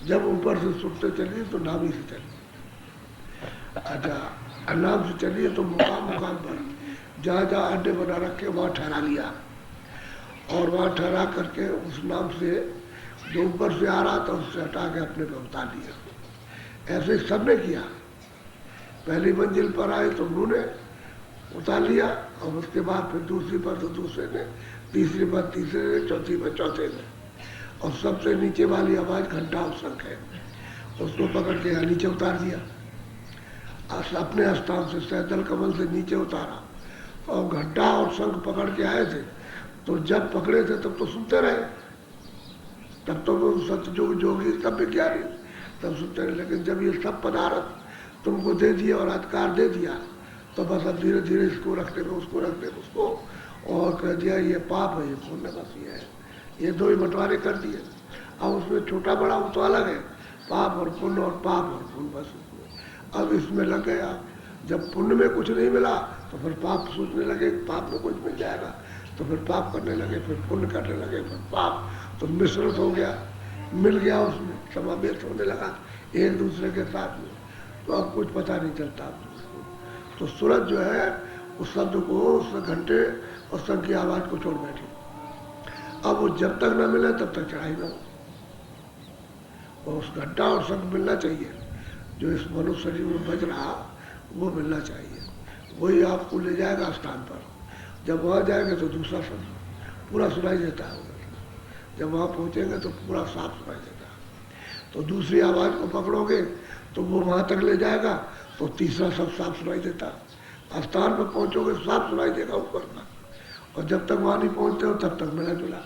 जब ऊपर से सुनते चलिए तो नाम ही से चलिए। अच्छा, नाम से चलिए तो मुकाम मुकाम पर जहाँ जहाँ अड्डे बना रखे वहाँ ठहरा लिया, और वहाँ ठहरा करके उस नाम से जो ऊपर से आ रहा था उससे हटा के अपने पे उतार लिया। ऐसे सबने किया। पहली मंजिल पर आए तो उन्होंने उतार लिया, और उसके बाद फिर दूसरी पर तो दूसरे ने, तीसरी पर तीसरे ने, चौथी पर चौथे ने, और सबसे नीचे वाली आवाज़ घंटा और शंख है, उसको पकड़ के यहाँ नीचे उतार दिया। अपने स्थान से सैदल कमल से नीचे उतारा, और घंटा और शंख पकड़ के आए थे। तो जब पकड़े थे तब तो सुनते रहे, तब तो वो सतयुग जोगी सब विज्ञानी तब सुनते रहे। लेकिन जब ये सब पदार्थ तुमको दे दिया और अधिकार दे दिया, तो बस अब धीरे धीरे इसको रखने में, उसको रखने में, उसको, और कह दिया ये पाप है, ये पुण्य, बस ये है, ये दो ही बंटवारे कर दिए। अब उसमें छोटा बड़ा वो तो अलग है, पाप और पुण्य, और पाप और पुण्य, बस उसमें अब इसमें लग गया। जब पुण्य में कुछ नहीं मिला तो फिर पाप सोचने लगे, पाप में कुछ मिल जाएगा, तो फिर पाप करने लगे, फिर पुण्य करने लगे, फिर पाप, तो मिश्रित हो गया, मिल गया, उसमें समावेश होने लगा एक दूसरे के साथ में। तो अब कुछ पता नहीं चलता। तो सूरत जो है उस शब्द को, उस घंटे और शंख की आवाज़ को छोड़ बैठी। अब वो जब तक न मिले तब तक चढ़ाई न हो, और उस घंटा और शंख मिलना चाहिए जो इस मनुष्य शरीर में बज रहा, वो मिलना चाहिए। वही आपको ले जाएगा स्थान पर। जब वहाँ जाएंगे तो दूसरा शब्द पूरा सुनाई देता है, जब वहाँ पहुँचेंगे तो पूरा साफ सुनाई देता है। तो दूसरी आवाज़ को पकड़ोगे तो वो वहाँ तक ले जाएगा, तो तीसरा सब साफ सुनाई देता। स्थान पर पहुँचोगे साफ सुनाई देगा ऊपर का, और जब तक वहाँ नहीं पहुँचते हो तब तक मिला जुला।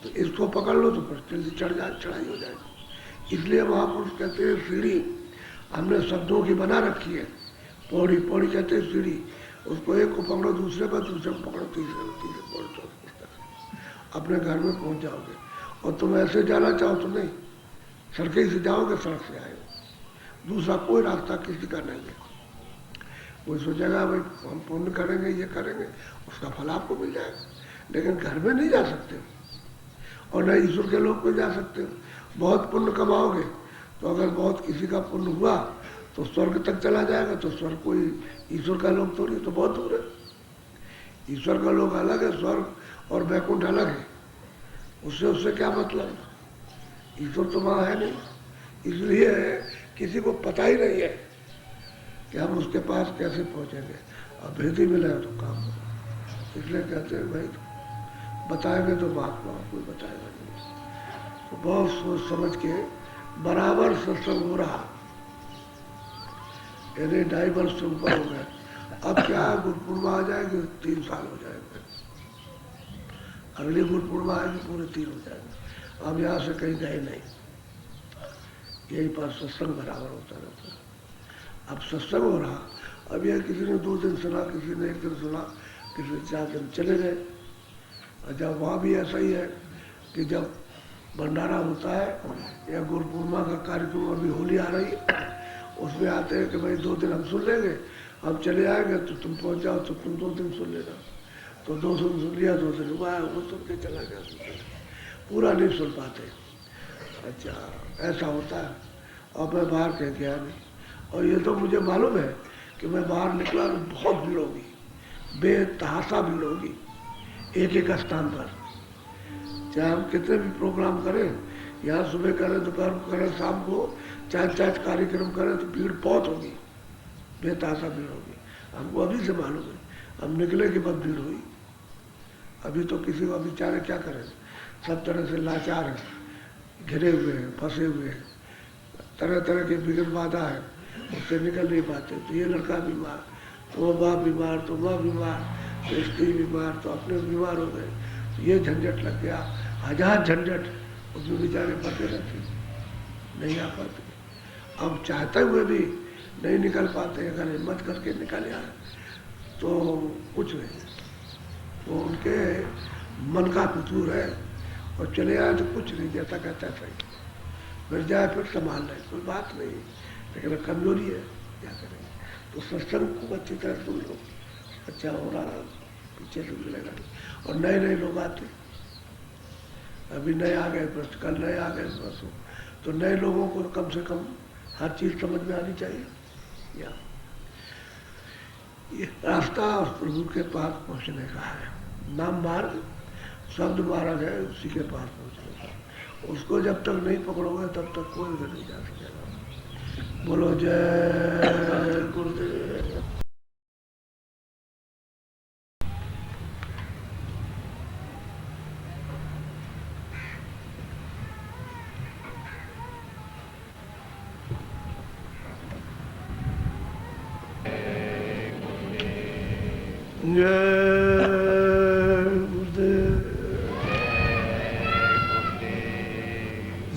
तो इसको पकड़ लो तो फिर जल्दी चढ़ाई हो जाएगी। इसलिए महापुरुष कहते हैं सीढ़ी हमने शब्दों की बना रखी है, पौड़ी, पौड़ी कहते हैं सीढ़ी। उसको एक को पकड़ो दूसरे पर, दूसरे को पकड़ो तीसरे को, तीसरे को पकड़ो चौथे, अपने घर में पहुँच जाओगे। और तुम ऐसे जाना चाहो तो नहीं, सड़क से जाओगे, सड़क से आए, दूसरा कोई रास्ता किसी का नहीं है। कोई सोचेगा भाई हम पुण्य करेंगे, ये करेंगे, उसका फल आपको मिल जाएगा, लेकिन घर में नहीं जा सकते हो और न ईश्वर के लोक में जा सकते हो। बहुत पुण्य कमाओगे तो अगर बहुत किसी का पुण्य हुआ तो स्वर्ग तक चला जाएगा, तो स्वर्ग कोई ईश्वर का लोक थोड़ी, तो बहुत दूर है। ईश्वर का लोक अलग है, स्वर्ग और वैकुंठ अलग है, उससे क्या मतलब, ईश्वर तो वहाँ है नहीं। इसलिए किसी को पता ही नहीं है कि हम उसके पास कैसे पहुँचेंगे। अब भेद ही मिला है तो काम हो, इसलिए कहते हैं भाई बताएंगे तो महात्मा, कोई बताएगा नहीं। तो बहुत सोच समझ के बराबर सत्संग हो रहा, यानी 2.5 वर्ष से ऊपर हो गए। अब क्या गुरु पूर्णिमा आ जाएगी 3 साल हो जाएंगे, अगली गुरु पूर्णिमा आएगी पूरे 3 हो जाएंगे। अब यहाँ से कहीं गए नहीं, यहीं पर सत्संग बराबर होता रहता है। अब सत्संग हो रहा, अब यह किसी ने 2 दिन सुना, किसी ने 1 दिन सुना, किसी ने 4 दिन चले गए। और जब वहाँ भी ऐसा ही है कि जब भंडारा होता है या गुरु पूर्णिमा का कार्यक्रम, अभी होली आ रही है, उसमें आते हैं कि भाई 2 दिन हम सुन लेंगे, हम चले आएंगे तो तुम पहुँच जाओ तो तुम 2 दिन सुन लेना। तो 2 दिन सुन लिया, 2 दिन हुआ है, वो सुन के चला गया, पूरा नहीं सुन पाते। अच्छा ऐसा होता है। और मैं बाहर कह गया नहीं, और ये तो मुझे मालूम है कि मैं बाहर निकला तो बहुत भीड़ होगी, बेतहाशा भीड़ होगी एक एक स्थान पर। चाहे हम कितने भी प्रोग्राम करें, यहाँ सुबह करें, दोपहर को करें, शाम को चाहे कार्यक्रम करें, तो भीड़ बहुत होगी, बेतहाशा भीड़ होगी। हमको अभी से मालूम है, हम निकले के बाद भीड़ हुई। अभी तो किसी को बेचारे क्या करें, सब तरह से लाचार हैं, घिरे हुए हैं, फंसे हुए हैं, तरह तरह के विघ्न बाधा है, उससे निकल नहीं पाते। तो ये लड़का बीमार, तो वो बाप बीमार, तो माँ बीमार, तो स्त्री बीमार, तो अपने बीमार हो गए, तो ये झंझट लग गया, 1000 झंझट, उसमें बेचारे फंसे रहते, नहीं आ पाते। अब चाहते हुए भी नहीं निकल पाते, अगर हिम्मत करके निकल आए तो कुछ नहीं, वो उनके मन का फितूर है, और चले आए तो कुछ नहीं, जैसा कहता है सही, फिर जाए फिर संभाल लें, कोई बात नहीं, लेकिन कमजोरी है, क्या करेंगे। तो सत्संग को अच्छी तरह सुन लो, अच्छा हो रहा, पीछे से मिलेगा। और नए नए लोग आते, अभी नए आ गए, कल नए आ गए, परसों, तो नए लोगों को कम से कम हर चीज समझ में आनी चाहिए। या ये रास्ता उस प्रभु के पास पहुंचने का है, नाम मार्ग शब्द मार्ग है, उसी के पास पहुंचने का। उसको जब तक नहीं पकड़ोगे तब तक कोई उधर नहीं जा सकेगा। बोलो जय गुरुदेव।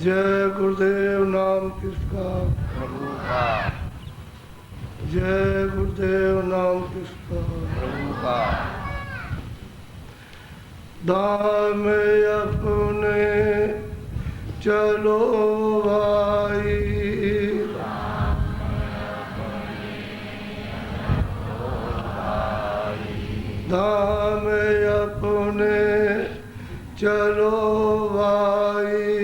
जय गुरुदेव, नाम किसका? प्रभु का। जय गुरुदेव, नाम किसका? प्रभु का। धाम अपने चलो भाई, धाम अपने चलो भाई,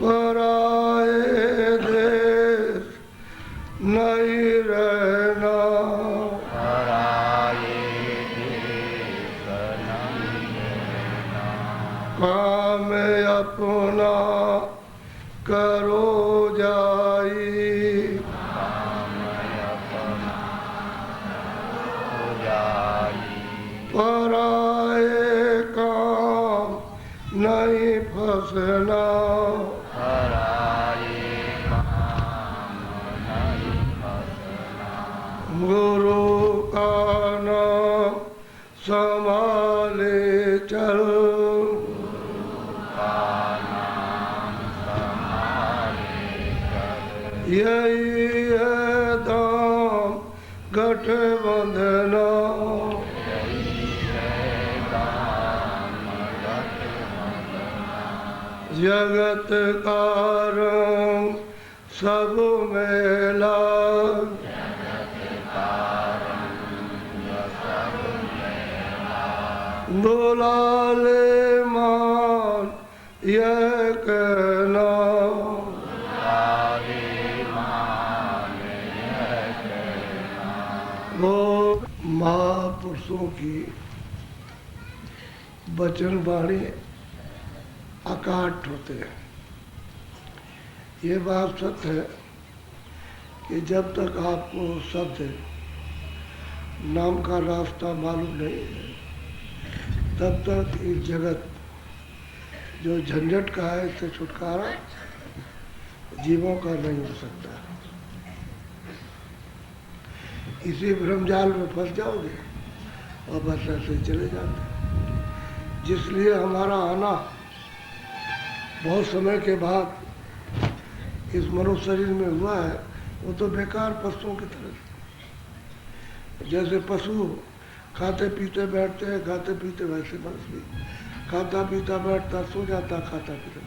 पराए देश नहीं रहना, पराए देश नहीं रहना, काम अपना करो जाई, काम अपना हो जाई, पराए काम नहीं फंसना, पराए काम नहीं फंसना, गुरु का नाम संभाले चल, का नाम संभाले चल, यही है दाम गठबंधना, यही है दाम गठबंधना, जगत कारण सब मेला, दुलाले मान यह कहना, वो महापुरुषों की वचन वाणी अकाट होते हैं। ये बात सत्य है कि जब तक आपको शब्द नाम का रास्ता मालूम नहीं है, तब तक इस जगत जो झंझट का है, इससे छुटकारा जीवों का नहीं हो सकता। इसी भ्रमजाल में फंस जाओगे और बस ऐसे चले जाते। जिसलिए हमारा आना बहुत समय के बाद इस मनुष्य शरीर में हुआ है, वो तो बेकार पशुओं की तरह। जैसे पशु खाते पीते बैठते हैं, खाते पीते, वैसे मनुष्य भी खाता पीता बैठता, सो जाता, खाता पीता,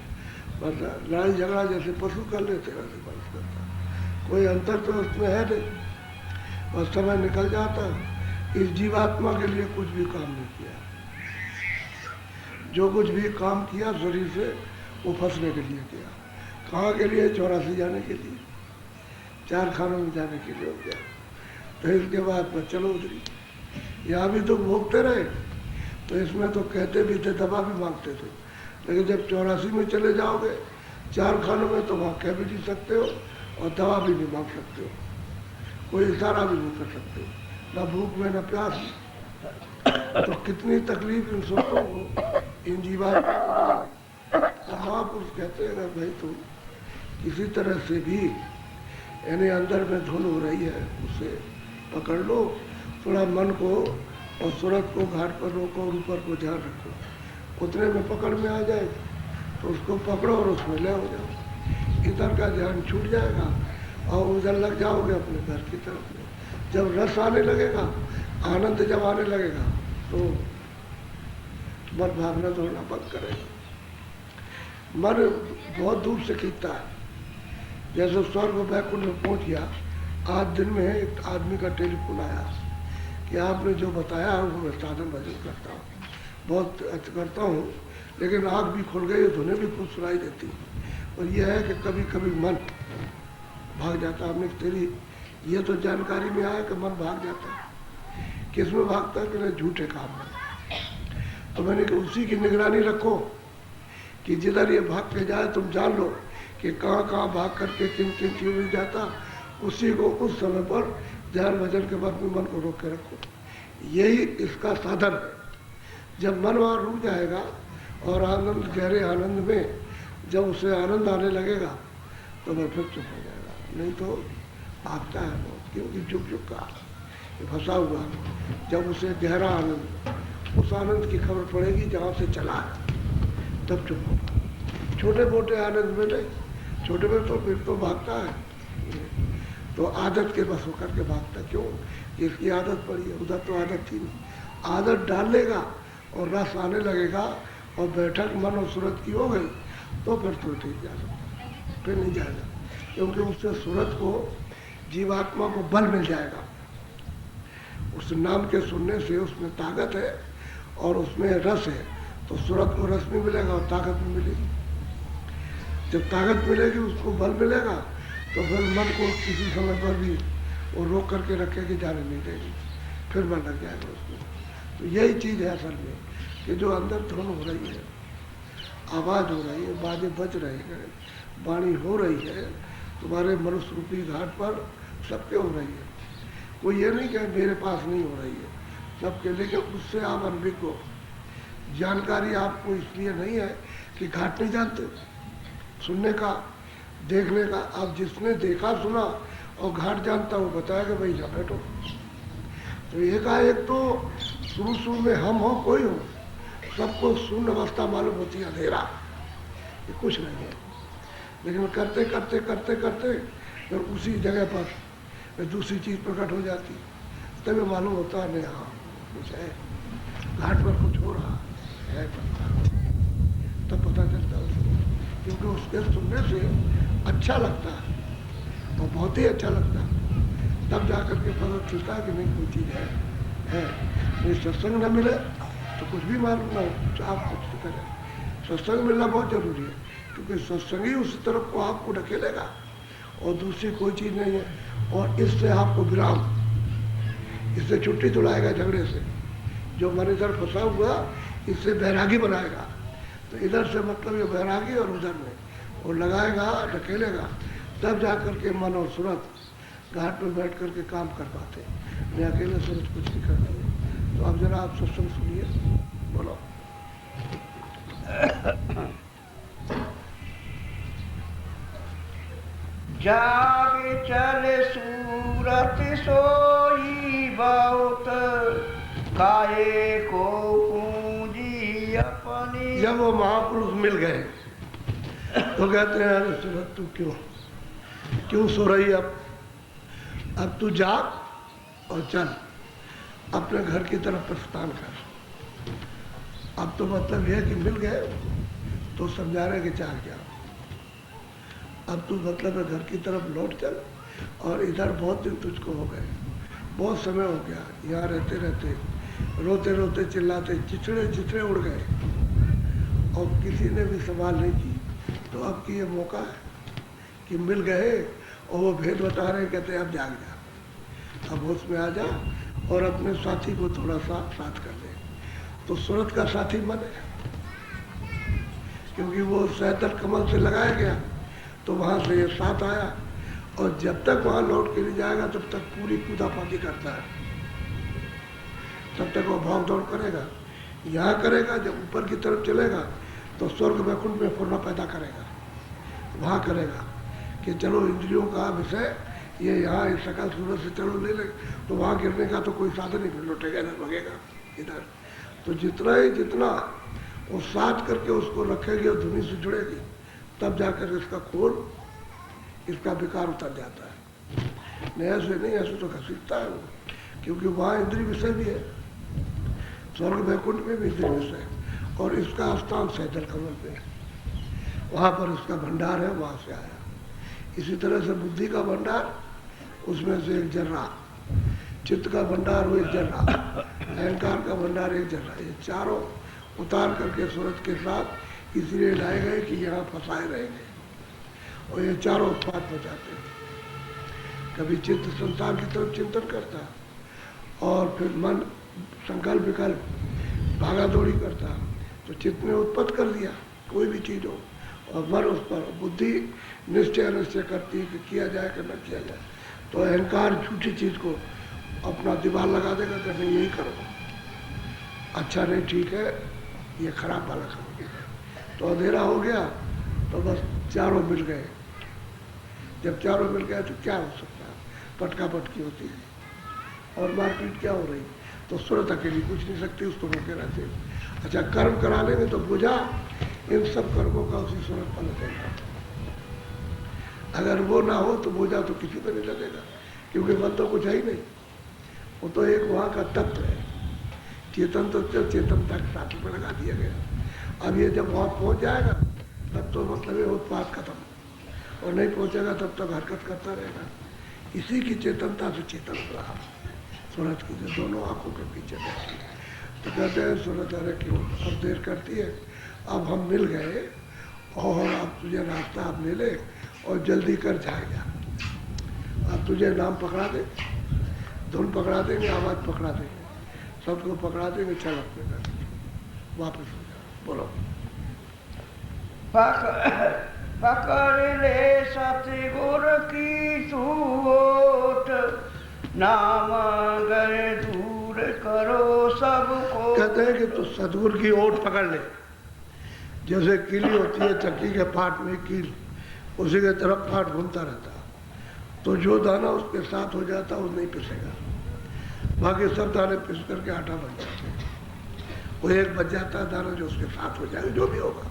बस लड़ाई झगड़ा जैसे पशु कर लेते वैसे मनुष्य करता। कोई अंतर तो उसमें है नहीं, और समय निकल जाता। इस जीवात्मा के लिए कुछ भी काम नहीं किया। जो कुछ भी काम किया शरीर से, वो फंसने के लिए किया। कहाँ के लिए? 84 जाने के लिए, 4 खानों में जाने के लिए हो गया। तो इसके बाद में चलो उधरी, यहाँ भी तो भोगते रहे। तो इसमें तो कहते भी थे, दवा भी मांगते थे। लेकिन जब 84 में चले जाओगे 4 खानों में, तो वहाँ कह भी नहीं सकते हो और दवा भी नहीं मांग सकते हो, कोई इशारा भी नहीं कर सकते हो, ना भूख में ना प्यास। तो कितनी तकलीफ इन सबको, इन जीवात्मा को। महापुरुष कहते हैं भाई तुम किसी तरह से भी यानी अंदर में धुन हो रही है, उसे पकड़ लो। थोड़ा मन को और सूरत को घाट पर रोको और ऊपर को ध्यान रखो। उतने में पकड़ में आ जाए तो उसको पकड़ो और उसमें ले हो जाओ। इधर का ध्यान छूट जाएगा और उधर लग जाओगे अपने घर की तरफ में। जब रस आने लगेगा, आनंद जब आने लगेगा, तो मन भागना दौड़ना बंद करेगा। मन बहुत दूर से खींचता है। जैसे स्वर्ग वैकुंठ में पहुंच गया, आज दिन में एक आदमी का टेलीफोन आया कि आपने जो बताया है वो मैं साधन भजन करता हूँ, बहुत अच्छा करता हूँ, लेकिन आँख भी खुल गई, धुनें भी कुछ सुनाई देती। और यह है कि कभी कभी मन भाग जाता। हमने तेरी ये तो जानकारी में आया कि मन भाग जाता है। किस में भागता है? कि झूठे काम में। तो मैंने कहा उसी की निगरानी रखो कि जिधर ये भाग के जाए तुम जान लो कि कहाँ कहाँ भाग करके किन किन चीज़ों में जाता। उसी को उस समय पर ध्यान भजन के बाद में मन को रोक के रखो। यही इसका साधन है। जब मन वहाँ रुक जाएगा और आनंद, गहरे आनंद में जब उसे आनंद आने लगेगा तो वह फिर चुप हो जाएगा। नहीं तो भागता है वो, क्योंकि चुप चुप का फंसा हुआ। जब उसे गहरा आनंद, उस आनंद की खबर पड़ेगी जहाँ से चला है, तब चुप होगा। छोटे मोटे आनंद में नहीं, छोटे में तो फिर तो भागता है। तो आदत के बस होकर के भागता। क्यों? इसकी आदत पड़ी है, उधर तो आदत थी नहीं। आदत डाल लेगा और रस आने लगेगा और बैठक मन और सूरत की हो गई, तो फिर तो ठीक जा सकता, फिर नहीं जाएगा। क्योंकि उससे सूरत को, जीवात्मा को बल मिल जाएगा। उस नाम के सुनने से उसमें ताकत है और उसमें रस है, तो सूरत को रस भी मिलेगा और ताकत भी मिलेगी। जब ताकत मिलेगी, उसको बल मिलेगा, तो फिर मन को किसी समय पर भी वो रोक करके रखेगी, जाने नहीं देगी, फिर मन लग जाएगा उसको। तो यही चीज़ है असल में कि जो अंदर धुन हो रही है, आवाज़ हो रही है, बाजें बज रहे हैं, वाणी हो रही है, तुम्हारे मनुष्य रूपी घाट पर सबके हो रही है। कोई ये नहीं कि मेरे पास नहीं हो रही है, सबके। लेकिन उससे आप अनभिज्ञ हो। जानकारी आपको इसलिए नहीं है कि घाट नहीं जानते, सुनने का, देखने का। आप जिसने देखा सुना और घाट जानता वो बताया कि भाई जा बैठो। तो एक तो शुरू शुरू में हम हो कोई हो, सबको शून्य अवस्था मालूम होती है, अंधेरा, ये कुछ नहीं है। लेकिन करते करते करते करते फिर उसी जगह पर दूसरी चीज़ प्रकट हो जाती, तभी मालूम होता है नहीं हाँ कुछ है, घाट पर कुछ हो रहा है, तब पता चलता है उसको। क्योंकि उसके सुनने से अच्छा लगता है और बहुत ही अच्छा लगता है। तब जाकर के पता चलता है कि नहीं कोई चीज़ है। नहीं सत्संग न मिले तो कुछ भी मालूम ना हो, तो आप कुछ करें। सत्संग मिलना बहुत जरूरी है, क्योंकि सत्संग ही उस तरफ को आपको ढकेलेगा और दूसरी कोई चीज़ नहीं है। और इससे आपको विराम, इससे छुट्टी दिलाएगा झगड़े से। जो मन इधर फंसा हुआ इससे बैरागी बनाएगा। तो इधर से मतलब ये बैरागी और उधर में वो लगाएगा, ढकेलेगा, तब जाकर के मन और सूरत घाट में बैठ करके काम कर पाते। मैं अकेले सूरत कुछ नहीं करती है। तो अब जरा आप सत्संग सुनिए, बोलो। जाग चल सूरत सोई बहुत, काये को पूंजी अपनी। जब वो महापुरुष मिल गए तो कहते हैं अरे सूरत तू क्यों सो रही? अब तू जाग और चल अपने घर की तरफ प्रस्थान कर। अब तो मतलब यह कि मिल गए तो समझा रहे कि जाग जाओ। अब तू मतलब घर की तरफ लौट चल। और इधर बहुत दिन तुझको हो गए, बहुत समय हो गया यहाँ रहते रहते, रोते रोते चिल्लाते चिचड़े उड़ गए और किसी ने भी सवाल नहीं की। तो अब की ये मौका है कि मिल गए और वो भेद बता रहे, कहते अब जाग जा, अब होश में आ जा और अपने साथी को थोड़ा सा साथ कर दे। तो सूरत का साथी मन है, क्योंकि वो सैदल कमल से लगाया गया तो वहाँ से ये साथ आया। और जब तक वहाँ लौट के नहीं जाएगा तब तक पूरी कूदापाती करता है, तब तक वो भाग दौड़ करेगा। यहाँ करेगा, जब ऊपर की तरफ चलेगा तो स्वर्ग वैकुंठ में फुरना पैदा करेगा। वहाँ करेगा कि चलो इंद्रियों का विषय ये यहाँ इस सकल सूरत से चलो ले ले, तो वहाँ गिरने का तो कोई साधन नहीं, फिर लौटेगा इधर, भगेगा इधर। तो जितना वो साथ करके उसको रखेगी और धुनी से जुड़ेगी, तब जाकर इसका खोल, इसका विकार उतर जाता है। नहीं ऐसे नहीं, ऐसे तो घसीटता है वो, क्योंकि वहाँ इंद्रिय विषय भी है, स्वर्ग वैकुंठ में भी इंद्रिय विषय है। और इसका स्थान सैदल कमल पे है, वहाँ पर इसका भंडार है, वहाँ से आया। इसी तरह से बुद्धि का भंडार, उसमें से एक जर्रा, चित्त का भंडार वो एक जर्रा, अहंकार का भंडार एक जर्रा, ये चारों उतार करके सूरत के साथ इसलिए लाए गए कि यहाँ फंसाए रहेंगे और ये चारों उत्पाद पहुँचाते हैं। कभी चित्त संसार की तरफ चिंतन करता और फिर मन संकल्प विकल्प भागा दौड़ी करता, तो चित्त ने उत्पत्त कर दिया कोई भी चीज़ हो, और मन उस पर, बुद्धि निश्चय अनिश्चय करती है कि किया जाए कि न किया जाए। तो अहंकार झूठी चीज़ को अपना दीवार लगा देगा कि नहीं यही करो, अच्छा नहीं ठीक है, ये खराब वाला करोगे। तो अंधेरा हो गया तो बस चारों मिल गए। जब चारों मिल गए तो क्या हो सकता है, पटका पटकी होती है और मारपीट क्या हो रही, तो सूरत अकेली कुछ नहीं सकती, उसको रोके रहते। अच्छा कर्म करा लेंगे तो बुझा इन सब कर्मों का उसी सूरत पर लगेगा। अगर वो ना हो तो बोझा तो किसी पर नहीं लगेगा, क्योंकि मन तो कुछ है ही नहीं, वो तो एक वहाँ का तत्व है। चेतन तो चेतन तक साथ में लगा दिया गया। अब ये जब वहाँ पहुँच जाएगा तब तो मतलब ये उत्पाद खत्म, और नहीं पहुँचेगा तब तक हरकत करता रहेगा। इसी की चेतनता से चेतन रहा सूरज की, जो दोनों आंखों के पीछे बैठी है। तो कहते हैं सूरज अरे क्यों अब देर करती है, अब हम मिल गए और अब तुझे रास्ता आप ले ले और जल्दी कर जाएगा। अब तुझे नाम पकड़ा दे, धुन पकड़ा देंगे, आवाज़ पकड़ा देंगे, सबको पकड़ा देंगे, चल अपने घर वापस हो जाओ। बोलो। पकड़ ले सतगुर की सूट, नाम अगर दूर करो सबको। कहते हैं कि तू सतगुर की ओट पकड़ ले, जैसे कीली होती है चक्की के पाट में कील, उसी के तरफ पाट घूमता रहता, तो जो दाना उसके साथ हो जाता वो नहीं पिसेगा, बाकी सब दाने पिस करके आटा बन जाते हैं। वो एक बच जाता है दाना जो उसके साथ हो जाएगा, जो भी होगा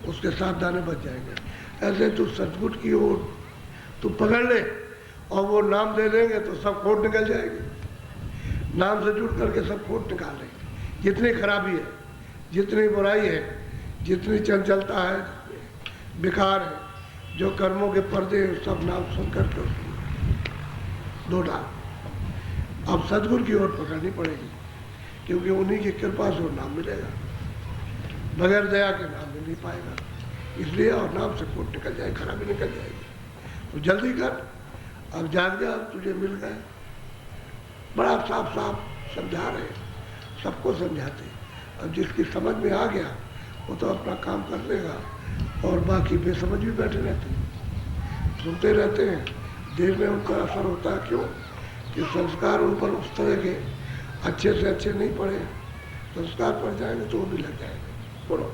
उसके साथ दाने बच जाएंगे। ऐसे तू सतगुर की ओर तू पकड़ ले और वो नाम दे देंगे तो सब खोट निकल जाएगी। नाम से जुड़ करके सब खोट निकाल लेंगे। जितनी खराबी है, जितनी बुराई है, जितनी चंचलता है, बेकार है। जो कर्मों के पर्दे हैं, सब नाम सुन करके उसको दो डाल। अब सदगुरु की ओर पकड़नी पड़ेगी, क्योंकि उन्हीं की कृपा से वो नाम मिलेगा। बगैर दया के नाम मिल नहीं पाएगा। इसलिए और नाम से कोट निकल जाए, खराबी निकल जाएगी। तो जल्दी कर, अब जाग जा, अब तुझे मिल गए। बड़ा साफ साफ समझा रहे, सबको समझाते। अब जिसकी समझ में आ गया वो तो अपना काम कर लेगा, और बाकी बेसमझ भी बैठे रहते हैं, सुनते रहते हैं। देर में उनका असर होता है। क्यों? कि संस्कार उन पर उस तरह के अच्छे से अच्छे नहीं पड़े। संस्कार पड़ जाएंगे तो वो भी लग जाएंगे। बोलो।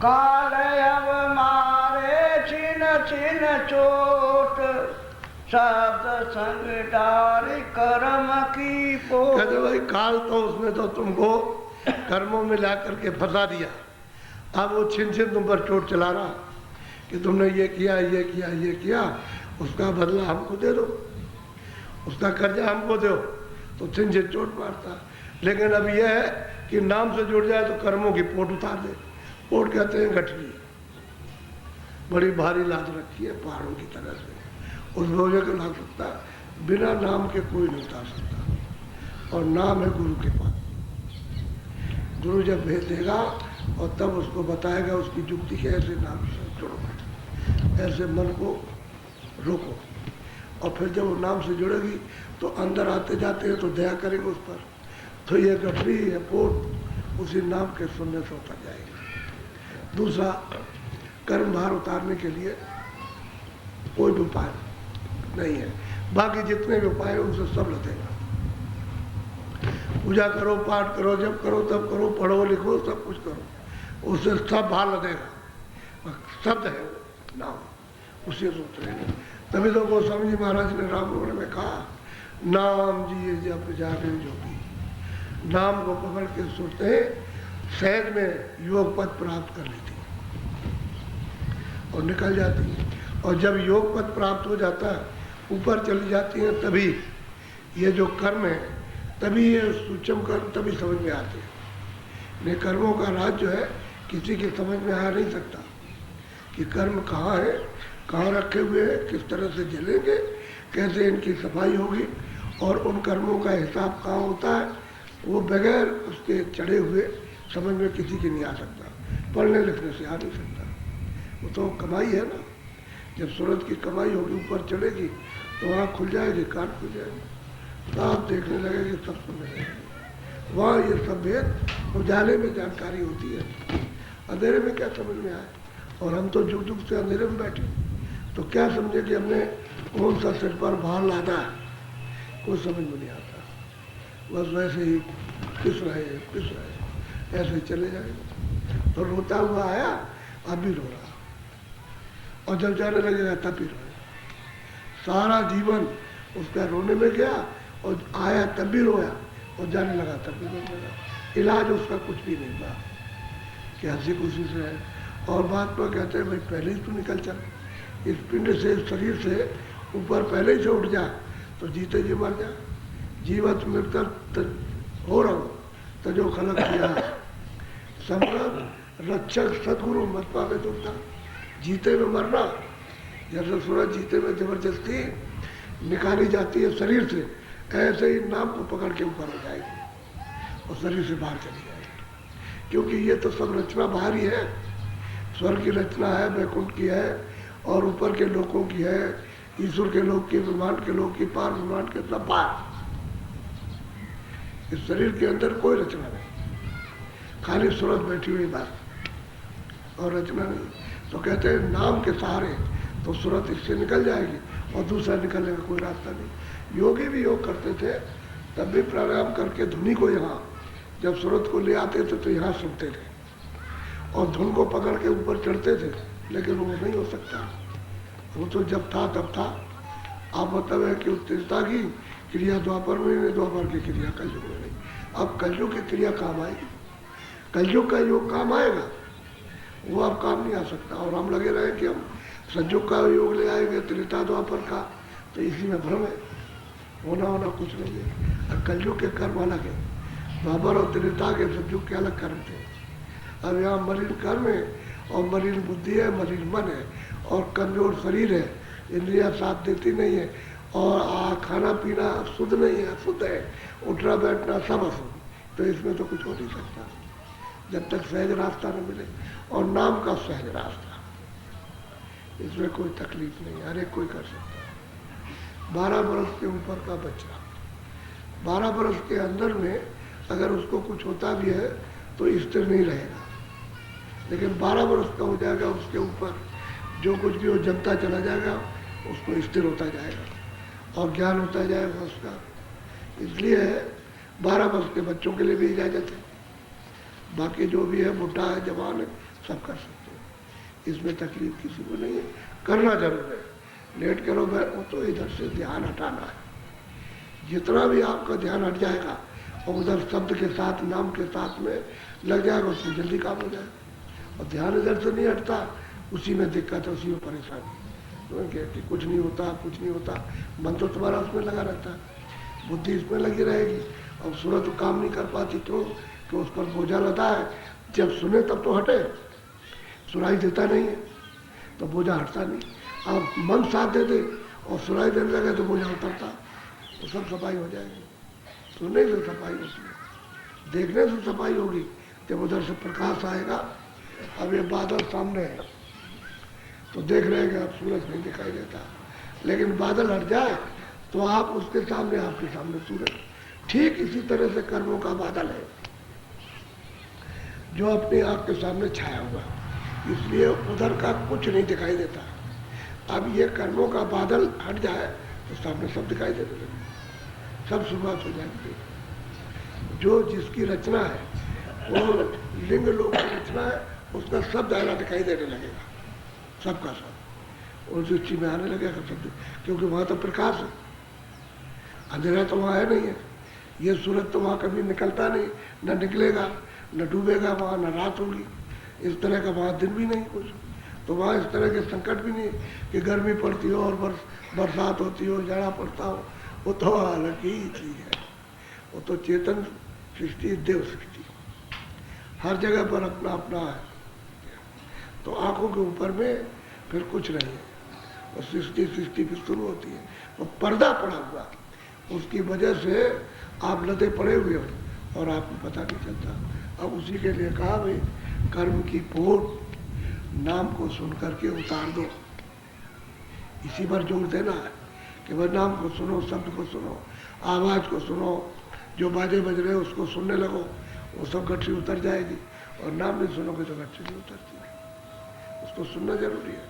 काल अब मारे छिन छिन चोट, शब्द संग डार कर्म की पोट। कहते भाई काल तो उसने तो तुमको कर्मों में ला करके फंसा दिया। अब वो छिन छिन तुम पर चोट चला रहा कि तुमने ये किया, ये किया, ये किया, उसका बदला हमको दे दो, उसका कर्जा हमको दो। तो छिन छिन चोट मारता। लेकिन अब यह है कि नाम से जुड़ जाए तो कर्मों की पोट उतार दे। पोट कहते हैं गठरी, बड़ी भारी लाद रखी है पहाड़ों की तरह से। उस बोझे को ला सकता, बिना नाम के कोई नहीं उतार सकता। और नाम है गुरु के पास। गुरु जब भेज देगा और तब उसको बताएगा उसकी युक्ति के ऐसे नाम से जुड़ो, ऐसे मन को रोको। और फिर जब वो नाम से जुड़ेगी तो अंदर आते जाते हैं तो दया करेंगे उस पर। तो ये गठरी है पोट उसी नाम के सुनने से उतर जाएगी। दूसरा, कर्म भार उतारने के लिए कोई भी उपाय नहीं है। बाकी जितने भी उपाय हैं उनसे सब लदेगा। पूजा करो, पाठ करो, जब करो तब करो, पढ़ो लिखो, सब कुछ करो, उससे सब भार लदेगा। शब्द है नाम, उसी से उतरेगा। तभी तो गोस्वामी जी महाराज ने रामगढ़ में कहा, नाम जिए जब जागे जोगी। नाम को पकड़ के सुनते सहज में योग पद प्राप्त कर लेती और निकल जाती है। और जब योग पद प्राप्त हो जाता है, ऊपर चली जाती है, तभी ये जो कर्म है, तभी ये सूक्ष्म कर्म तभी समझ में आते हैं। ये कर्मों का राज जो है किसी के समझ में आ नहीं सकता कि कर्म कहाँ है, कहाँ रखे हुए हैं, किस तरह से जलेंगे, कैसे इनकी सफाई होगी, और उन कर्मों का हिसाब कहाँ होता है, वो बगैर उसके चढ़े हुए समझ में किसी के नहीं आ सकता। पढ़ने लिखने से आ नहीं सकता। वो तो कमाई है ना। जब सूरज की कमाई होगी, ऊपर चढ़ेगी तो आँख खुल जाएगी, कान खुल जाएगी, साफ देखने लगेगी, सब सुनने लगेगी। वहाँ ये सब भेद उजाले में जानकारी होती है, अंधेरे में क्या समझ में आए। और हम तो जुग जुग से अंधेरे में बैठे, तो क्या समझे कि हमने कौन सा सिर पर भार लादा है, कोई समझ में नहीं आता। बस वैसे ही पिस रहे ऐसे ही चले जाएंगे। तो रोता हुआ आया, अब भी रो रहा, और जब जाने लगेगा तब भी रोए। सारा जीवन उसका रोने में गया, और आया तब भी रोया, और जाने लगा तब भी रोने लगा। इलाज उसका कुछ भी नहीं था कि हंसी खुशी से है। और बात पर कहते हैं भाई पहले ही तू निकल चल, इस पिंड से, इस शरीर से ऊपर पहले ही से उठ जा, तो जीते जी मर जा। जीवत मृत हो रहा हूँ तजो खलक किया, समृद्ध रक्षक सदगुरु मत पावे दुर्ता। जीते में मरना, जैसे सूरज जीते में जबरदस्ती निकाली जाती है शरीर से, ऐसे ही नाम को पकड़ के ऊपर हो जाएगी और शरीर से बाहर चली जाएगी। क्योंकि ये तो सब रचना बाहर ही है। स्वर्ग की रचना है, वैकुंठ की है, और ऊपर के लोगों की है, ईश्वर के लोग की, ब्रह्मांड के लोग की, पार ब्रह्मांड के सब बाहर। इस शरीर के अंदर कोई रचना नहीं, खाली सूरज बैठी हुई बात, और रचना नहीं। तो कहते हैं नाम के सहारे तो सूरत इससे निकल जाएगी, और दूसरा निकलने का कोई रास्ता नहीं। योगी भी योग करते थे, तब भी प्राणायाम करके धुनी को यहाँ जब सूरत को ले आते थे तो यहाँ सुनते थे, और धुन को पकड़ के ऊपर चढ़ते थे। लेकिन वो नहीं हो सकता, वो तो जब था तब था। आप मतलब है कि उत्तेजता की क्रिया द्वापर में नहीं, द्वापर की क्रिया कलयुग में नहीं। अब कलयुग की क्रिया काम आएगी, कलयुग का योग काम आएगा, वो अब काम नहीं आ सकता। और हम लगे रहे कि हम संयुग का योग ले आएंगे, त्रेता द्वापर का, तो इसी में भ्रम है। होना कुछ नहीं है। कलयुग के कर्म अलग है, द्वापर और त्रेता के संयुग के अलग कर्म थे। अब यहाँ मलिन कर्म है और मलिन बुद्धि है, मलिन मन है और कमजोर शरीर है, इंद्रियां साथ देती नहीं है और खाना पीना शुद्ध नहीं है, अशुद्ध है, उठना बैठना सब अशुद्ध, तो इसमें तो कुछ हो नहीं सकता जब तक सहज रास्ता न मिले। और नाम का सहज रास्ता, इसमें कोई तकलीफ नहीं, हर एक कोई कर सकता है। 12 बरस के ऊपर का बच्चा 12 बरस के अंदर में अगर उसको कुछ होता भी है तो स्थिर नहीं रहेगा, लेकिन 12 बरस का हो जाएगा उसके ऊपर जो कुछ भी वो जमता चला जाएगा, उसको स्थिर होता जाएगा और ज्ञान होता जाएगा उसका। इसलिए 12 वर्ष के बच्चों के लिए भी इजाज़त है, बाकी जो भी है बुढ़ा है जवान है सब कर सकते हैं, इसमें तकलीफ किसी को नहीं है। करना जरूर है, लेट करो वो तो इधर से ध्यान हटाना है, जितना भी आपका ध्यान हट जाएगा और उधर शब्द के साथ नाम के साथ में लग जाएगा उसमें जल्दी काम हो जाएगा। और ध्यान इधर से नहीं हटता, उसी में दिक्कत है, उसी में परेशानी, तो कि कुछ नहीं होता कुछ नहीं होता, मन तो तुम्हारा उसमें लगा रहता है, बुद्धि इसमें लगी रहेगी और सूरत तो काम नहीं कर पाती तो कि उस पर बोझा लदा है, जब सुने तब तो हटे, सुनाई देता नहीं है तो बोझा हटता नहीं। आप मन साथ दे दे और सुनाई देने लगे तो बोझा उतरता, तो सब सफाई हो जाएगी। सुनने से सफाई होती है, देखने से सफाई होगी, जब उधर से प्रकाश आएगा। अब ये बादल सामने है तो देख रहे हैं कि अब सूरज नहीं दिखाई देता, लेकिन बादल हट जाए तो आप उसके सामने, आपके सामने सूरज। ठीक इसी तरह से कर्मों का बादल है जो अपने आप के सामने छाया हुआ, इसलिए उधर का कुछ नहीं दिखाई देता। अब ये कर्मों का बादल हट जाए तो सामने सब दिखाई देने लगे, सब शुरुआत हो जाएगी। जो जिसकी रचना है वो लिंग लोक की रचना है, उसका सब दायरा दिखाई देने लगेगा, सबका सब, और दृष्टि में आने लगेगा सब, क्योंकि वहाँ तो प्रकाश है, अंधेरा तो वहाँ है नहीं है। ये सूरज तो वहाँ कभी निकलता नहीं, न निकलेगा, न डूबेगा वहाँ, न रात होगी, इस तरह का वहाँ दिन भी नहीं कुछ, तो वहाँ इस तरह के संकट भी नहीं कि गर्मी पड़ती हो और बरसात होती हो, जाड़ा पड़ता हो, वो तो अलग ही चीज़ है। वो तो चेतन सृष्टि, देव सृष्टि, हर जगह पर अपना अपना है। तो आंखों के ऊपर में फिर कुछ नहीं है, और सृष्टि फिर शुरू होती है, वो पर्दा पड़ा हुआ, उसकी वजह से आप लदे पड़े हुए हो और आपको पता नहीं चलता। अब उसी के लिए कहा भाई कर्म की पोट नाम को सुन करके उतार दो, इसी पर जोर देना है कि वह नाम को सुनो, शब्द को सुनो, आवाज़ को सुनो, जो बाजे बज रहे उसको सुनने लगो, वो सब गठरी उतर जाएगी। और नाम नहीं सुनोगे तो गठरी नहीं उतरती, उसको सुनना जरूरी है।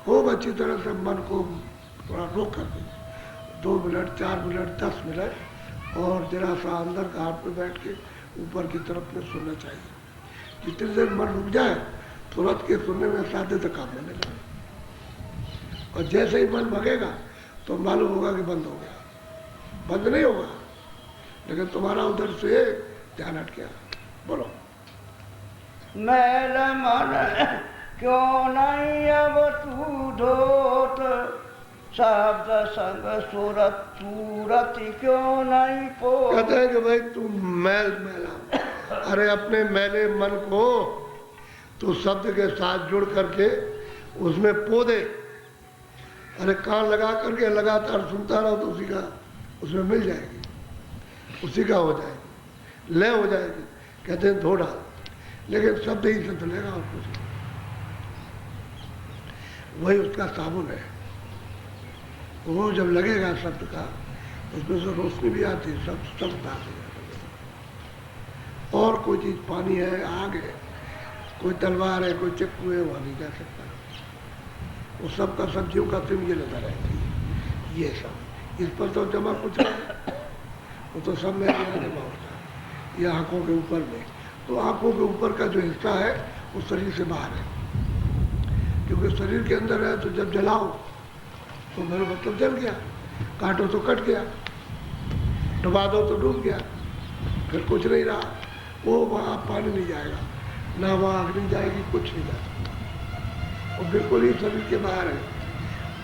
खूब अच्छी तरह से मन को थोड़ा रोक कर दे, 2 मिनट 4 मिनट 10 मिनट, और जरा सा अंदर का हाथ पे बैठ के ऊपर की तरफ में सुनना चाहिए। जितनी देर मन रुक जाए तुरंत के सुनने में साधे तक काम होने लगे, और जैसे ही मन भगेगा तो मालूम होगा कि बंद हो गया। बंद नहीं होगा, लेकिन तुम्हारा उधर से ध्यान हट गया। बोलो मैल मन क्यों नहीं अब तू धोत, शब्द संग सूरत सूरत क्यों नहीं पो। कहते हैं कि भाई तू मैला, अरे अपने मैले मन को तू शब्द के साथ जुड़ करके उसमें पो दे। अरे कान लगा करके लगातार सुनता रहो तो उसी का उसमें मिल जाएगी, उसी का हो जाएगी, लय हो जाएगी। कहते हैं धो डाल, लेकिन शब्द ही से चलेगा और कुछ, वही उसका साबुन है। वो जब लगेगा शब्द का, उसमें से रोशनी भी आती है, सब आती है। और कोई चीज़, पानी है, आग है, कोई तलवार है, कोई चक्कू है, वहाँ नहीं जा सकता। वो सब का सब्जियों का सिम ये लगा रहती है, ये सब इस पर तो जमा कुछ नहीं, वो तो सब में जमा होता है। ये आँखों के ऊपर में, तो आँखों के ऊपर का जो हिस्सा है वो शरीर से बाहर है, क्योंकि शरीर के अंदर है। तो जब जलाओ तो मेरा मतलब जल गया, काटो तो कट गया, डुबा दो तो डूब गया, फिर कुछ नहीं रहा। वो वहाँ पानी नहीं जाएगा, ना वहाँ आग नहीं जाएगी, कुछ नहीं जाएगा, वो बिल्कुल ही शरीर के बाहर है।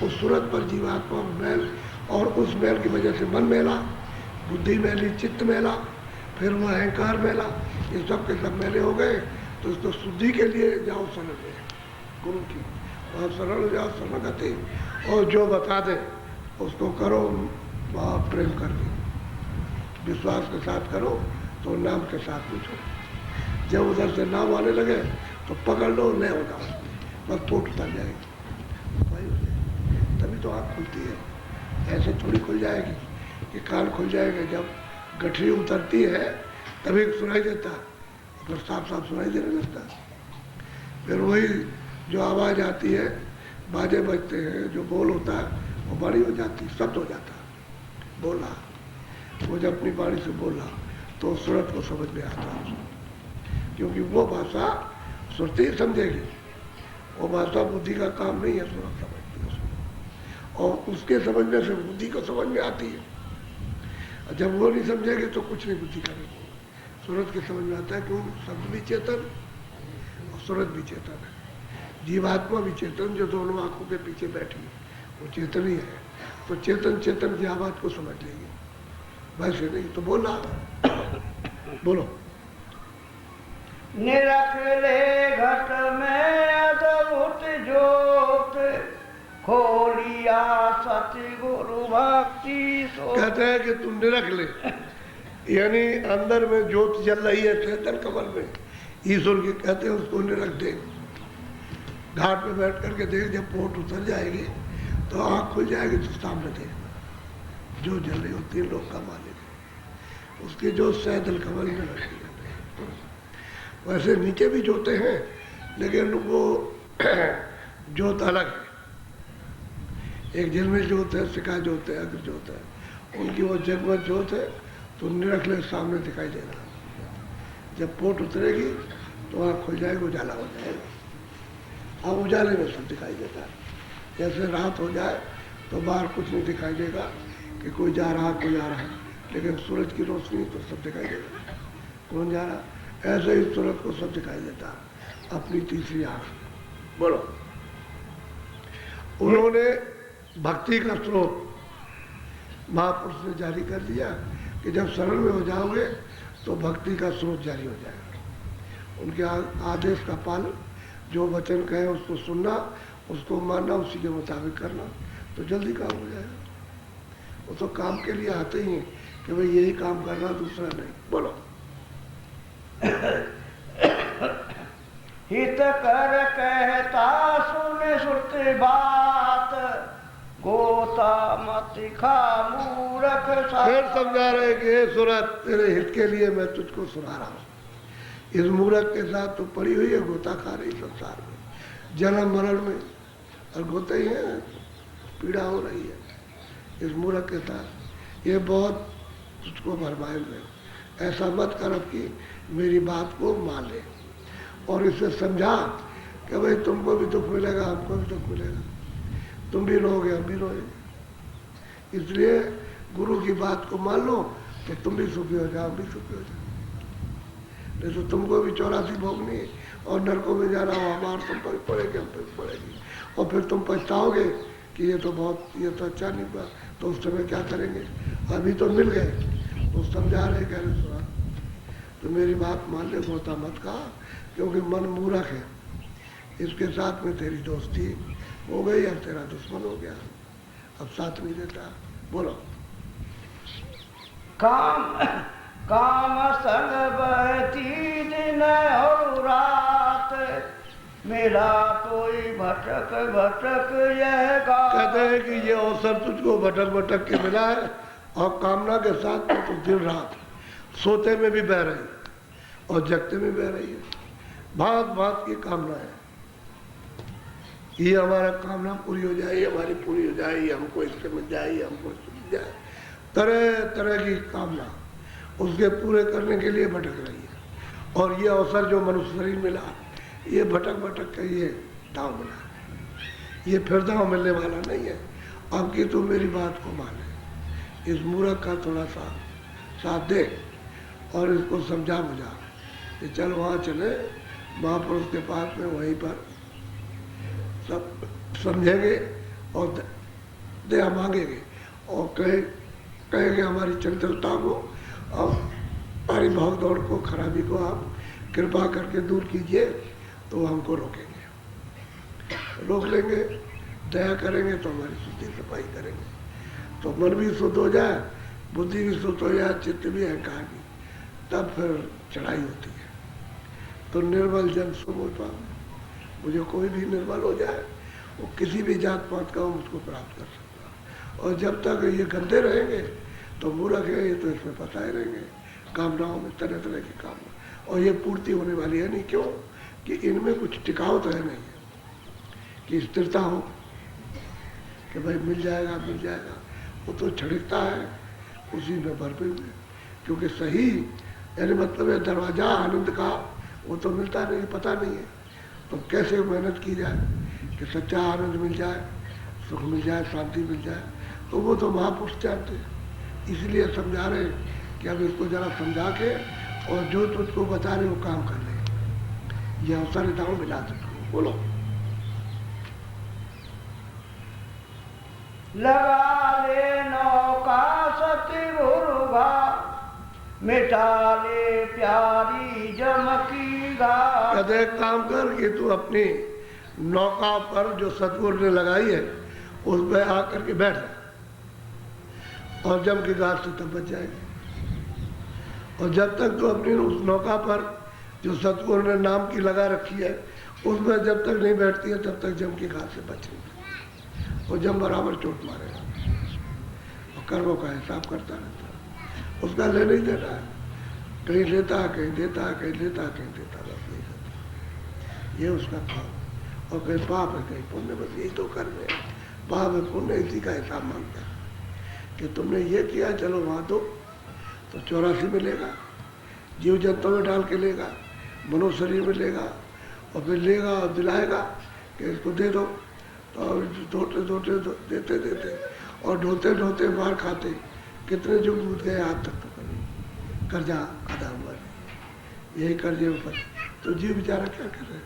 उस सूरत पर जीवात्मा मैल, और उस मैल की वजह से मन मैला, बुद्धि मैली, चित्त मैला, फिर वह अहंकार मैला, ये सब के सब मैले हो गए। तो इसको शुद्धि के लिए जाओ शरण में, गुरु की वहाँ शरण जाओ, शरणागति, और जो बता दे उसको करो, वहाँ प्रेम कर दी, विश्वास के साथ करो, तो नाम के साथ पूछो। जब उधर से नाम आने लगे तो पकड़ लो, नहीं होगा, बस पोट उतर जाएगी, वही हो जाएगी। तभी तो आँख खुलती है, ऐसे थोड़ी खुल जाएगी कि कान खुल जाएगा। जब गठरी उतरती है तभी सुनाई देता है, फिर साफ साफ सुनाई देने लगता है। फिर वही जो आवाज़ आती है, बाजे बजते हैं, जो बोल होता है वो बड़ी हो जाती, शब्द हो जाता है, बोला वो जब अपनी बाणी से बोला तो सूरत को समझ में आता है, क्योंकि वो भाषा सुरती समझेगी, वो भाषा बुद्धि का काम नहीं है, सूरत समझती है उसको, और उसके समझने से बुद्धि को समझ में आती है। जब वो नहीं समझेगी तो कुछ नहीं बुद्धि करेगी। सूरत के समझ में आता है, क्यों? शब्द भी चेतन और सूरत भी चेतन है, जीवात्मा भी चेतन, जो दोनों आंखों के पीछे बैठी है वो चेतन ही है। तो चेतन चेतन की आवाज को समझ लेगी, वैसे नहीं तो बोला बोलो। निरख ले घट में अद्भुत ज्योत, खोलिया सति गुरु भक्ति सो। कहते हैं कि तुम निरख ले, यानी अंदर में ज्योत जल रही है चेतन कमल में, ईश्वर की कहते हैं उसको निरख दे। घाट पे बैठ करके देख, जब पोट उतर जाएगी तो आँख खुल जाएगी तो सामने देख जो जल रही होती है, लोग का मालिक है, उसकी जो सैदल कमल में रखी है। वैसे नीचे भी जोते हैं, लेकिन वो जोत अलग है, एक झिलमिल जोत है, सिका जोत है, अग्र जोत है, उनकी वो जगमग जोत है, तो निरख ले सामने दिखाई देना। जब पोट उतरेगी तो आँख खुल जाएगी, उजाला हो जाएगा। अब उजाले में सब दिखाई देता है, जैसे रात हो जाए तो बाहर कुछ नहीं दिखाई देगा कि कोई जा रहा कोई आ रहा है, लेकिन सूरज की रोशनी तो सब दिखाई देगा कौन जा रहा। ऐसे ही सूरज को सब दिखाई देता है अपनी तीसरी आँख। बोलो। उन्होंने भक्ति का स्रोत महापुरुष ने जारी कर दिया कि जब शरण में हो जाओगे तो भक्ति का स्रोत जारी हो जाएगा। उनके आदेश का पालन, जो वचन कहे उसको सुनना, उसको मानना, उसी के मुताबिक करना, तो जल्दी काम हो जाएगा। वो तो काम के लिए आते ही हैं कि भाई यही काम करना, दूसरा नहीं। बोलो। हित कर कहता सुने सुरते बात, गोता मत खा मूरख। फिर समझा रहे कि हे सूरत, तेरे हित के लिए मैं तुझको सुना रहा हूँ। इस मूरख के साथ तो पड़ी हुई है, गोता खा रही संसार में, जन्म मरण में, और गोते ही है, पीड़ा हो रही है इस मूरख के साथ। ये बहुत तुझको भरमाएंगे, ऐसा मत कर कि मेरी बात को मान ले, और इसे समझा कि भाई तुमको भी दुख मिलेगा, हमको भी दुख मिलेगा, तुम भी रोगे हम भी रोए। इसलिए गुरु की बात को मान लो तो तुम भी सुखी हो जाओ, हम भी सुखी हो जाओ। नहीं तो तुमको भी 84 भोगनी है और नरकों में जाना हो, हमार तुम पर पड़ेगी, हम पर पड़ेगी, और फिर तुम पछताओगे कि ये तो अच्छा नहीं हुआ, तो उस समय क्या करेंगे। अभी तो मिल गए, तो समझा रहे, कह रहे सुना तो मेरी बात मान ले, गोता मत कहा, क्योंकि मन मूर्ख है, इसके साथ में तेरी दोस्ती हो गई, अब तेरा दुश्मन हो गया, अब साथ नहीं देता। बोलो। काम संग बहती दिन और रात, मेरा कोई भटक भटक यह गात। कहते हैं कि ये अवसर तुझको भटक भटक के मिला है, और कामना के साथ में तो दिन रात सोते में भी बह रही और जगते में बह रही है, भांत भांत की कामना है। ये हमारा कामना पूरी हो जाए, हमारी पूरी हो जाए, हमको इससे मिल जाए, हमको इससे मिल जाए, तरह तरह की कामना उसके पूरे करने के लिए भटक रही है। और ये अवसर जो मनुष्य शरीर मिला, ये भटक भटक के ये दांव मिला, ये फिर दांव मिलने वाला नहीं है। अब की तू मेरी बात को माने, इस मूर्ख का थोड़ा सा साथ दे और इसको समझा बुझा कि चल वहाँ चले महापुरुष के पास में, वहीं पर सब समझेंगे और दया मांगेंगे और कहेंगे हमारी चंचलता को और हमारी भाग दौड़ को, खराबी को आप कृपा करके दूर कीजिए, तो हमको रोकेंगे, रोक लेंगे, दया करेंगे तो हमारी शुद्धि सफाई करेंगे, तो मन भी शुद्ध हो जाए, बुद्धि भी शुद्ध हो जाए, चित्त भी, अहंकार भी, तब फिर चढ़ाई होती है। तो निर्मल जन सुमोता, मुझे कोई भी निर्मल हो जाए, वो किसी भी जात पात का मुझको प्राप्त कर सकता। और जब तक ये गंदे रहेंगे तो मूर्ख है, ये तो इसमें फंसाए रहेंगे कामनाओं में, तरह तरह की कामना, और ये पूर्ति होने वाली है नहीं। क्यों? कि इनमें कुछ टिकाव तो है नहीं है, कि स्थिरता हो कि भाई मिल जाएगा मिल जाएगा, वो तो छिड़कता है उसी में भरपूर हुए। क्योंकि सही यानी मतलब है दरवाजा आनंद का, वो तो मिलता नहीं, पता नहीं है। तो कैसे मेहनत की जाए कि सच्चा आनंद मिल जाए, सुख मिल जाए, शांति मिल जाए, तो वो तो महापुरुष जानते हैं। इसलिए समझा रहे कि अब इसको जरा समझा के और जो तुझको बता रहे वो काम कर ले, ये अवसर दाव मिला तुझको। बोलो। लगा ले नौका सतगुरु घा, मिटा ले प्यारी जम की घाट। कहते एक काम कर कि तू अपनी नौका पर जो सतगुरु ने लगाई है उस पर आकर के बैठ जा, और जम की घाट से तब बच जाएगी। और जब तक तो अपनी उस नौका पर जो सतगुरु ने नाम की लगा रखी है उसमें जब तक नहीं बैठती है तब तक जम की घाट से बचेगी। और जम बराबर चोट मारेगा और कर्मों का हिसाब करता रहता है, उसका ले नहीं देता है, कहीं लेता है कहीं देता है, कहीं लेता है कहीं देता है, बस नहीं करता। ये उसका काम। और कहीं पाप है कहीं पुण्य, बस यही तो कर्म है। पाप है पुण्य इसी का हिसाब मांगता है कि तुमने ये किया, चलो वहाँ दो, तो 84 में लेगा, जीव जंतु में डाल के लेगा, मनुष्य शरीर में लेगा, और फिर लेगा और दिलाएगा कि इसको दे दो, और धोते धोते देते देते और ढोते ढोते मार खाते कितने जो डूब गए आज तक। तो कभी कर्जा आधा हुआ नहीं, यही कर्जे ऊपर। तो जीव बेचारा क्या कर रहे,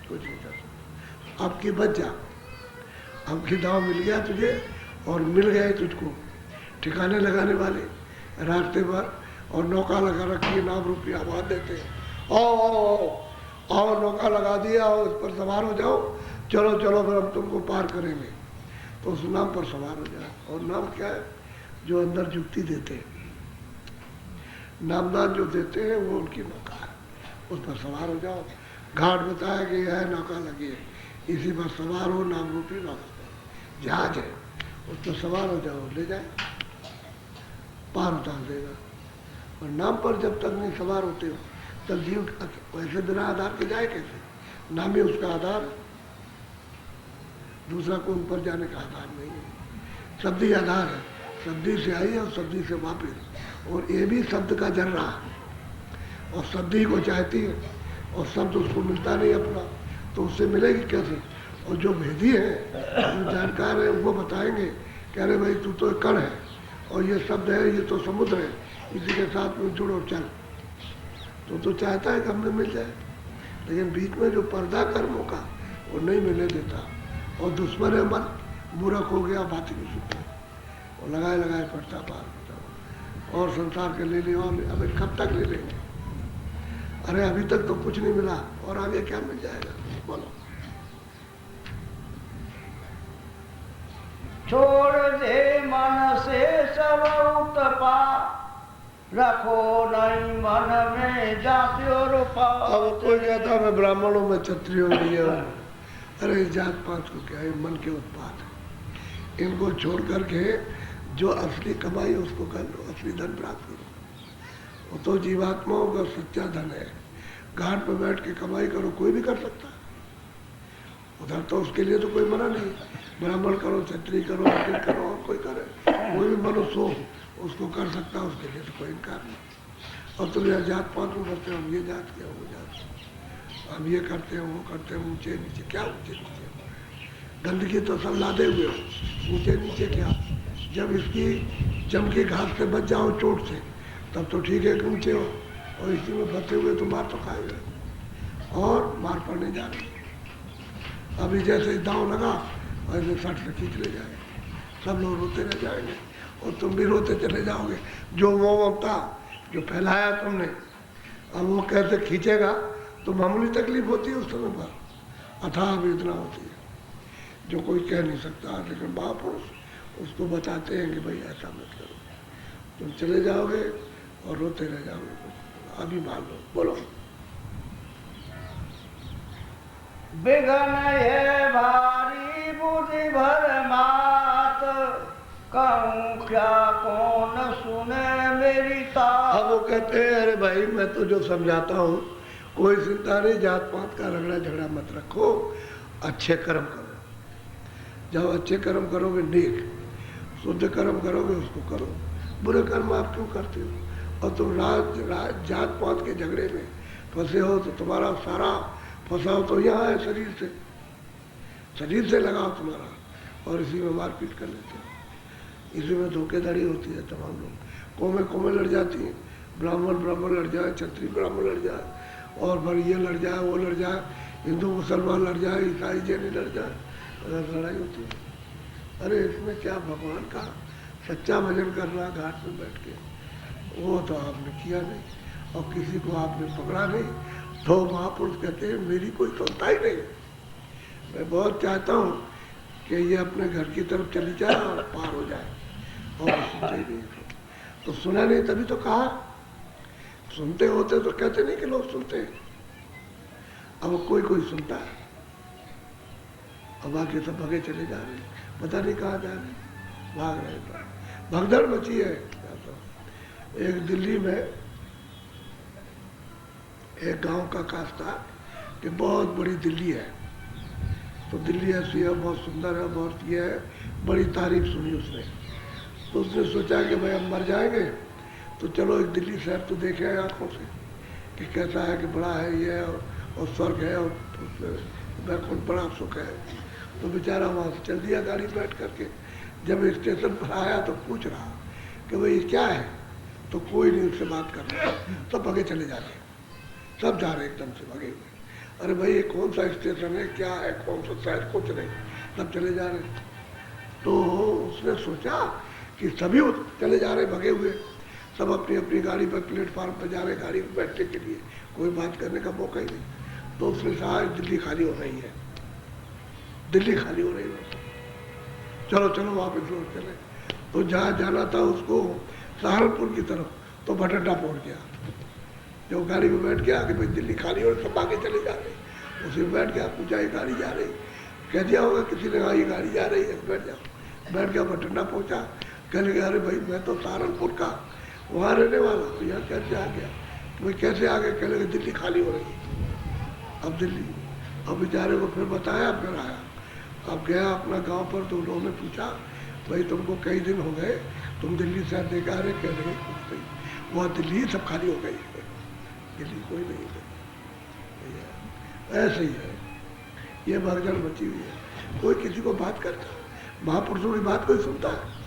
कुछ नहीं कर सकता। अब की बच जा, अब की दाव मिल गया तुझे, और मिल गए तुझको ठिकाने लगाने वाले रास्ते पर, और नौका लगा रखी है, नाम रूपी आवाज देते आओ आओ, नौका लगा दिया, और उस पर सवार हो जाओ, चलो चलो फिर हम तुमको पार करेंगे। तो उस नाम पर सवार हो जाए। और नाम क्या है? जो अंदर युक्ति देते हैं, नामदान जो देते हैं वो उनकी नौका है, उस पर सवार हो जाओ। घाट बताया कि यह नौका लगी है, इसी पर सवार हो, नाम रूपी नौका जहाज है, उस पर सवार हो जाओ, ले जाए, पार उतार देगा। और नाम पर जब तक नहीं सवार होते हो तब जीव वैसे बिना आधार के जाए कैसे? नाम ही उसका आधार है, दूसरा कोई ऊपर जाने का आधार नहीं है। शब्द ही आधार है, शब्दी से आई है और शब्दी से वापिस, और ये भी शब्द का जर रहा है, और शब्द ही को चाहती है, और शब्द उसको मिलता नहीं अपना, तो उससे मिलेगी कैसे? और जो भेदी है, जो जानकार है, वो बताएंगे कह रहे भाई तू तो कण है, और ये शब्द है, ये तो समुद्र है, इसी के साथ में जुड़ो चल। तो चाहता है कि हमें मिल जाए, लेकिन बीच में जो पर्दा कर्मों का वो नहीं मिलने देता। और दुश्मन है मन, मूर्ख हो गया, बातें भी सुनते, और लगाए लगाए पड़ता पार होता, और संसार के ले ले, और अभी कब तक ले लेंगे? अरे अभी तक तो कुछ नहीं मिला, और आगे क्या मिल जाएगा? बोलो। छोड़ दे मन से सब उत्पा, रखो नहीं मन में जाति और पात। अब कोई कहता मैं ब्राह्मणों में क्षत्रियों में ये हूँ, अरे जात पात को क्या है, मन के उत्पात है। इनको छोड़ करके जो असली कमाई उसको कर लो, असली धन प्राप्त करो। वो तो जीवात्माओं का सच्चा धन है। घाट पर बैठ के कमाई करो, कोई भी कर सकता है, उधर तो उसके लिए तो कोई मना नहीं। ब्राह्मण करो, क्षत्रिय करो, वकील करो, और कोई करे, कोई भी मनुष्य हो उसको कर सकता है, उसके लिए तो कोई इनकार नहीं। और तुम यह जात पात में करते हो, हम ये जात क्या वो जात, हम ये करते हैं वो करते हैं, ऊंचे नीचे क्या ऊंचे नीचे? गंदगी तो सब लादे हुए हो, ऊंचे नीचे क्या? जब इसकी जम के घास से बच जाओ चोट से, तब तो ठीक है कि ऊंचे हो, और इसी में फंसे हुए तो मार तो खाएगा, और मार पड़ने जा रही। अभी जैसे दांव लगा वैसे सट से खींच ले जाएंगे, सब लोग रोते रह जाएंगे, और तुम भी रोते चले जाओगे। जो मोह ममता जो फैलाया तुमने, अब वो कैसे खींचेगा तो मामूली तकलीफ होती है उस समय पर, अथाह वेदना होती है जो कोई कह नहीं सकता, लेकिन महापुरुष उसको बताते हैं कि भाई ऐसा मत करो, तुम चले जाओगे और रोते रह जाओगे, अभी मान लो। बोलो। बिघन है भारी बुद्धि भर मात, कहूँ क्या कौन सुने मेरी तात। अब वो कहते हैं अरे भाई मैं तो जो समझाता हूँ, कोई चिंता नहीं, जात पात का रगड़ा झगड़ा मत रखो, अच्छे कर्म करो। जब अच्छे कर्म करोगे, नेक शुद्ध कर्म करोगे, उसको करो। बुरे कर्म आप क्यों करते हो? और तुम जात पात के झगड़े में फंसे हो तो तुम्हारा सारा फंसाव तो यहाँ है, शरीर से लगाओ तुम्हारा, और इसी में मारपीट कर लेते हो, इसी में धोखेधड़ी होती है। तमाम लोग कौमें लड़ जाती हैं, ब्राह्मण लड़ जाए, क्षत्रिय ब्राह्मण लड़ जाए, और फिर ये लड़ जाए, वो लड़ जाए, हिंदू मुसलमान लड़ जाए, ईसाई जैनी लड़ जाए, लड़ाई होती है। अरे इसमें क्या, भगवान का सच्चा भजन करना घाट में बैठ के, वो तो आपने किया नहीं, और किसी को आपने पकड़ा नहीं, तो महापुरुष कहते हैं मेरी कोई सुनता ही नहीं। मैं बहुत चाहता हूँ कि ये अपने घर की तरफ चली जाए और पार हो जाए, और सुनते ही नहीं। तो सुना नहीं तभी तो कहा, सुनते होते तो कहते नहीं कि लोग सुनते हैं। अब कोई सुनता है, अब बाकी सब भगे चले जा रहे, पता नहीं कहाँ जा रहे, भाग रहे, भगदड़ मची है। एक दिल्ली में एक गांव का कास्ता कि बहुत बड़ी दिल्ली है, तो दिल्ली ऐसी है, बहुत सुंदर है, बहुत ये है, बड़ी तारीफ सुनी उसने। तो उसने सोचा कि भाई हम मर जाएंगे तो चलो एक दिल्ली शहर तो देखे आए आँखों से कि कैसा है, कि बड़ा है ये है, और स्वर्ग है, और बैकुंठ बड़ा सुख है। तो बेचारा वहाँ से चल दिया गाड़ी बैठ करके। जब स्टेशन पर आया तो पूछ रहा कि भाई ये क्या है, तो कोई नहीं उससे बात कर रहा, सब भगे चले जा रहे, सब जा रहे एकदम से भगे हुए। अरे भाई ये कौन सा स्टेशन है, क्या है, कौन सा शहर, कुछ नहीं, सब चले जा रहे। तो उसने सोचा कि सभी चले जा रहे भगे हुए, सब अपनी अपनी गाड़ी पर प्लेटफार्म पर जा रहे, गाड़ी में बैठने के लिए, कोई बात करने का मौका ही नहीं। तो उसने कहा दिल्ली खाली हो रही है, दिल्ली खाली हो रही है, चलो चलो वापस लौट चले। तो जहाँ जाना था उसको सहारनपुर की तरफ, तो भटंडा पहुँच गया। जो गाड़ी में बैठ गया कि भाई दिल्ली खाली हो, सब आगे चले जा रहे, उसी में बैठ गया, पूछा ये गाड़ी जा रही, कह दिया होगा किसी ने, हाँ ये गाड़ी जा रही है, बैठ जाओ। बैठ गया, भटंडा पहुँचा, कहने लगे अरे भाई मैं तो सहारनपुर का वहाँ रहने वाला, तो यहाँ कैसे आ गया, भाई कैसे आ गया, कहने लगे दिल्ली खाली हो रही है। अब दिल्ली, अब बेचारे को फिर बताया, फिर आया, अब गया अपना गांव पर, तो उन्होंने पूछा भाई तुमको कई दिन हो गए, तुम दिल्ली से देखा रहे, कह रहे कुछ नहीं, वहाँ दिल्ली सब खाली हो गई, दिल्ली कोई नहीं है। ऐसे ही है, ये भगदड़ मची हुई है, कोई किसी को बात करता, महापुरुषों की बात कोई सुनता है,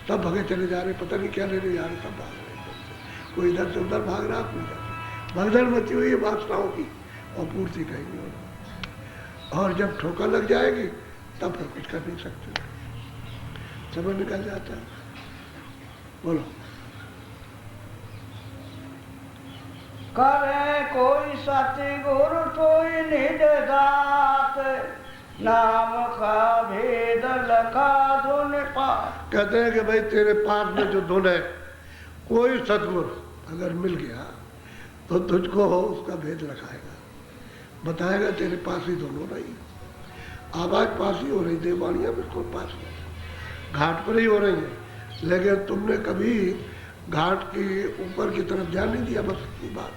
सब भगे चले जा रहे, पता नहीं क्या लेने जा रहे, सब भाग रहे, कोई इधर से उधर भाग रहा, कोई इधर से। भगदड़ मची हुई है वासनाओं की, और पूर्ति कहीं नहीं हो रहा। और जब ठोकर लग जाएगी तब फिर कुछ कर नहीं सकते, समय निकल जाता है। बोलो। करे कोई सतगुरु कोई निज दात, नाम का भेद लखा धुन पात। कहते हैं कि भाई तेरे पास में जो धुन है, कोई सतगुरु अगर मिल गया तो तुझको उसका भेद लखाएगा, बताएगा तेरे पास ही धुन हो रही है, आवाज पास ही हो रही, देववाणियाँ बिल्कुल पास में, घाट पर ही हो रही है, लेकिन तुमने कभी घाट के ऊपर की तरफ ध्यान नहीं दिया, बस की बात,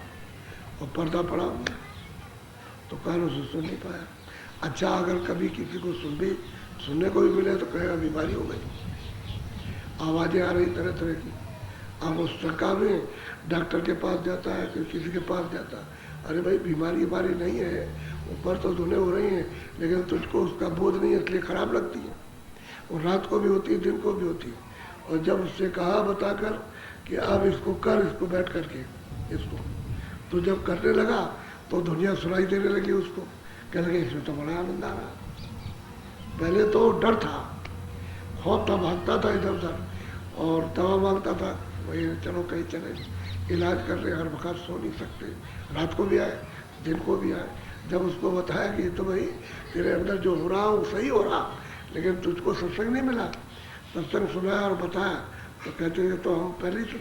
और पर्दा पड़ा हुआ तो कानों से सुन नहीं पाया। अच्छा अगर कभी किसी को सुनने को भी मिले तो कहेगा बीमारी हो गई, आवाज़ें आ रही तरह तरह की। अब उस सरकार में डॉक्टर के पास जाता है, किसी के पास जाता है, अरे भाई बीमारी हमारी नहीं है, ऊपर तो धुनें हो रही हैं, लेकिन तुझको उसका बोध नहीं है, इसलिए खराब लगती है, और रात को भी होती है, दिन को भी होती है। और जब उससे कहा बताकर कि अब इसको कर, इसको बैठ करके इसको, तो जब करने लगा तो दुनिया सुनाई देने लगी उसको, कहने लगे इसमें तो बड़ा आनंद आ रहा। पहले तो डर था, खौफ था, भागता था इधर उधर, और दवा मांगता था, वही चलो कहीं चले, इलाज कर रहे, हर वक्त सो नहीं सकते, रात को भी आए, दिन को भी आए। जब उसको बताया कि तो भाई तेरे अंदर जो हो रहा वो सही हो रहा, लेकिन तुझको सत्संग नहीं मिला, सत्संग सुनाया और बताया, तो कहते थे तो हम पहले ही तो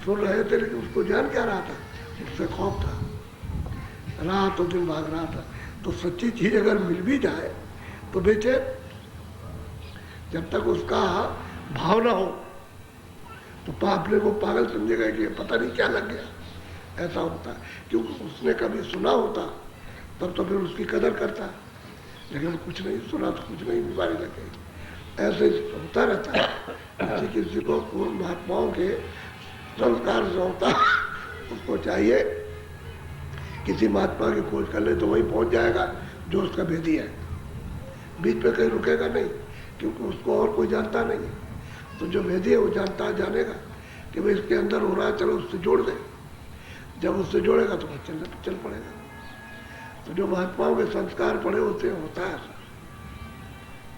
सुन रहे थे, लेकिन उसको जान क्या रहा था, उससे खौफ था, रात और दिन भाग रहा था। तो सच्ची चीज अगर मिल भी जाए तो बेचैन, जब तक उसका भाव ना हो तो अपने को पागल समझेगा कि पता नहीं क्या लग गया, ऐसा होता है। क्योंकि उसने कभी सुना होता तब तो फिर उसकी कदर करता, लेकिन कुछ नहीं सुना तो कुछ नहीं, बीमारी लग गई। ऐसे होता रहता है। किसी को महात्माओं के संस्कार से होता, उसको चाहिए किसी महात्मा की खोज कर ले तो वही पहुंच जाएगा जो उसका भेदी है, बीच पे कहीं रुकेगा नहीं, क्योंकि उसको और कोई जानता नहीं है। तो जो भेदी है वो जानता जानेगा कि भाई इसके अंदर हो रहा है, चलो उससे जोड़ दे। जब उससे जोड़ेगा तो चल पड़ेगा। तो जो महात्माओं के संस्कार पड़े होते हैं, होता है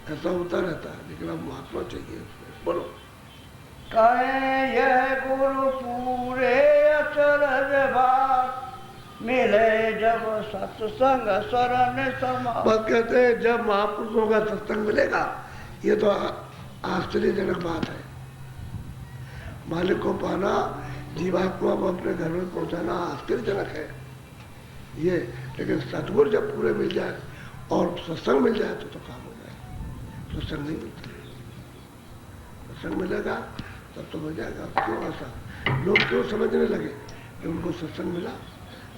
ऐसा होता रहता है। लेकिन अब महात्मा चाहिए उसमें। बोलो। कहे यह गुरु पूरे अचरज भाग, मिले जब सत्संग शरण समा। बस कहते हैं जब महापुरुषों का सत्संग मिलेगा, ये तो आश्चर्यजनक बात है। मालिक को पाना, जीवात्मा को अपने घर में पहुंचाना आश्चर्यजनक है ये। लेकिन सतगुरु जब पूरे मिल जाए और सत्संग मिल जाए तो काम हो जाए। सत्संग नहीं मिलता, सत्संग मिलेगा तब तो हो जाएगा। क्यों ऐसा? लोग क्यों समझने लगे कि उनको सत्संग मिला,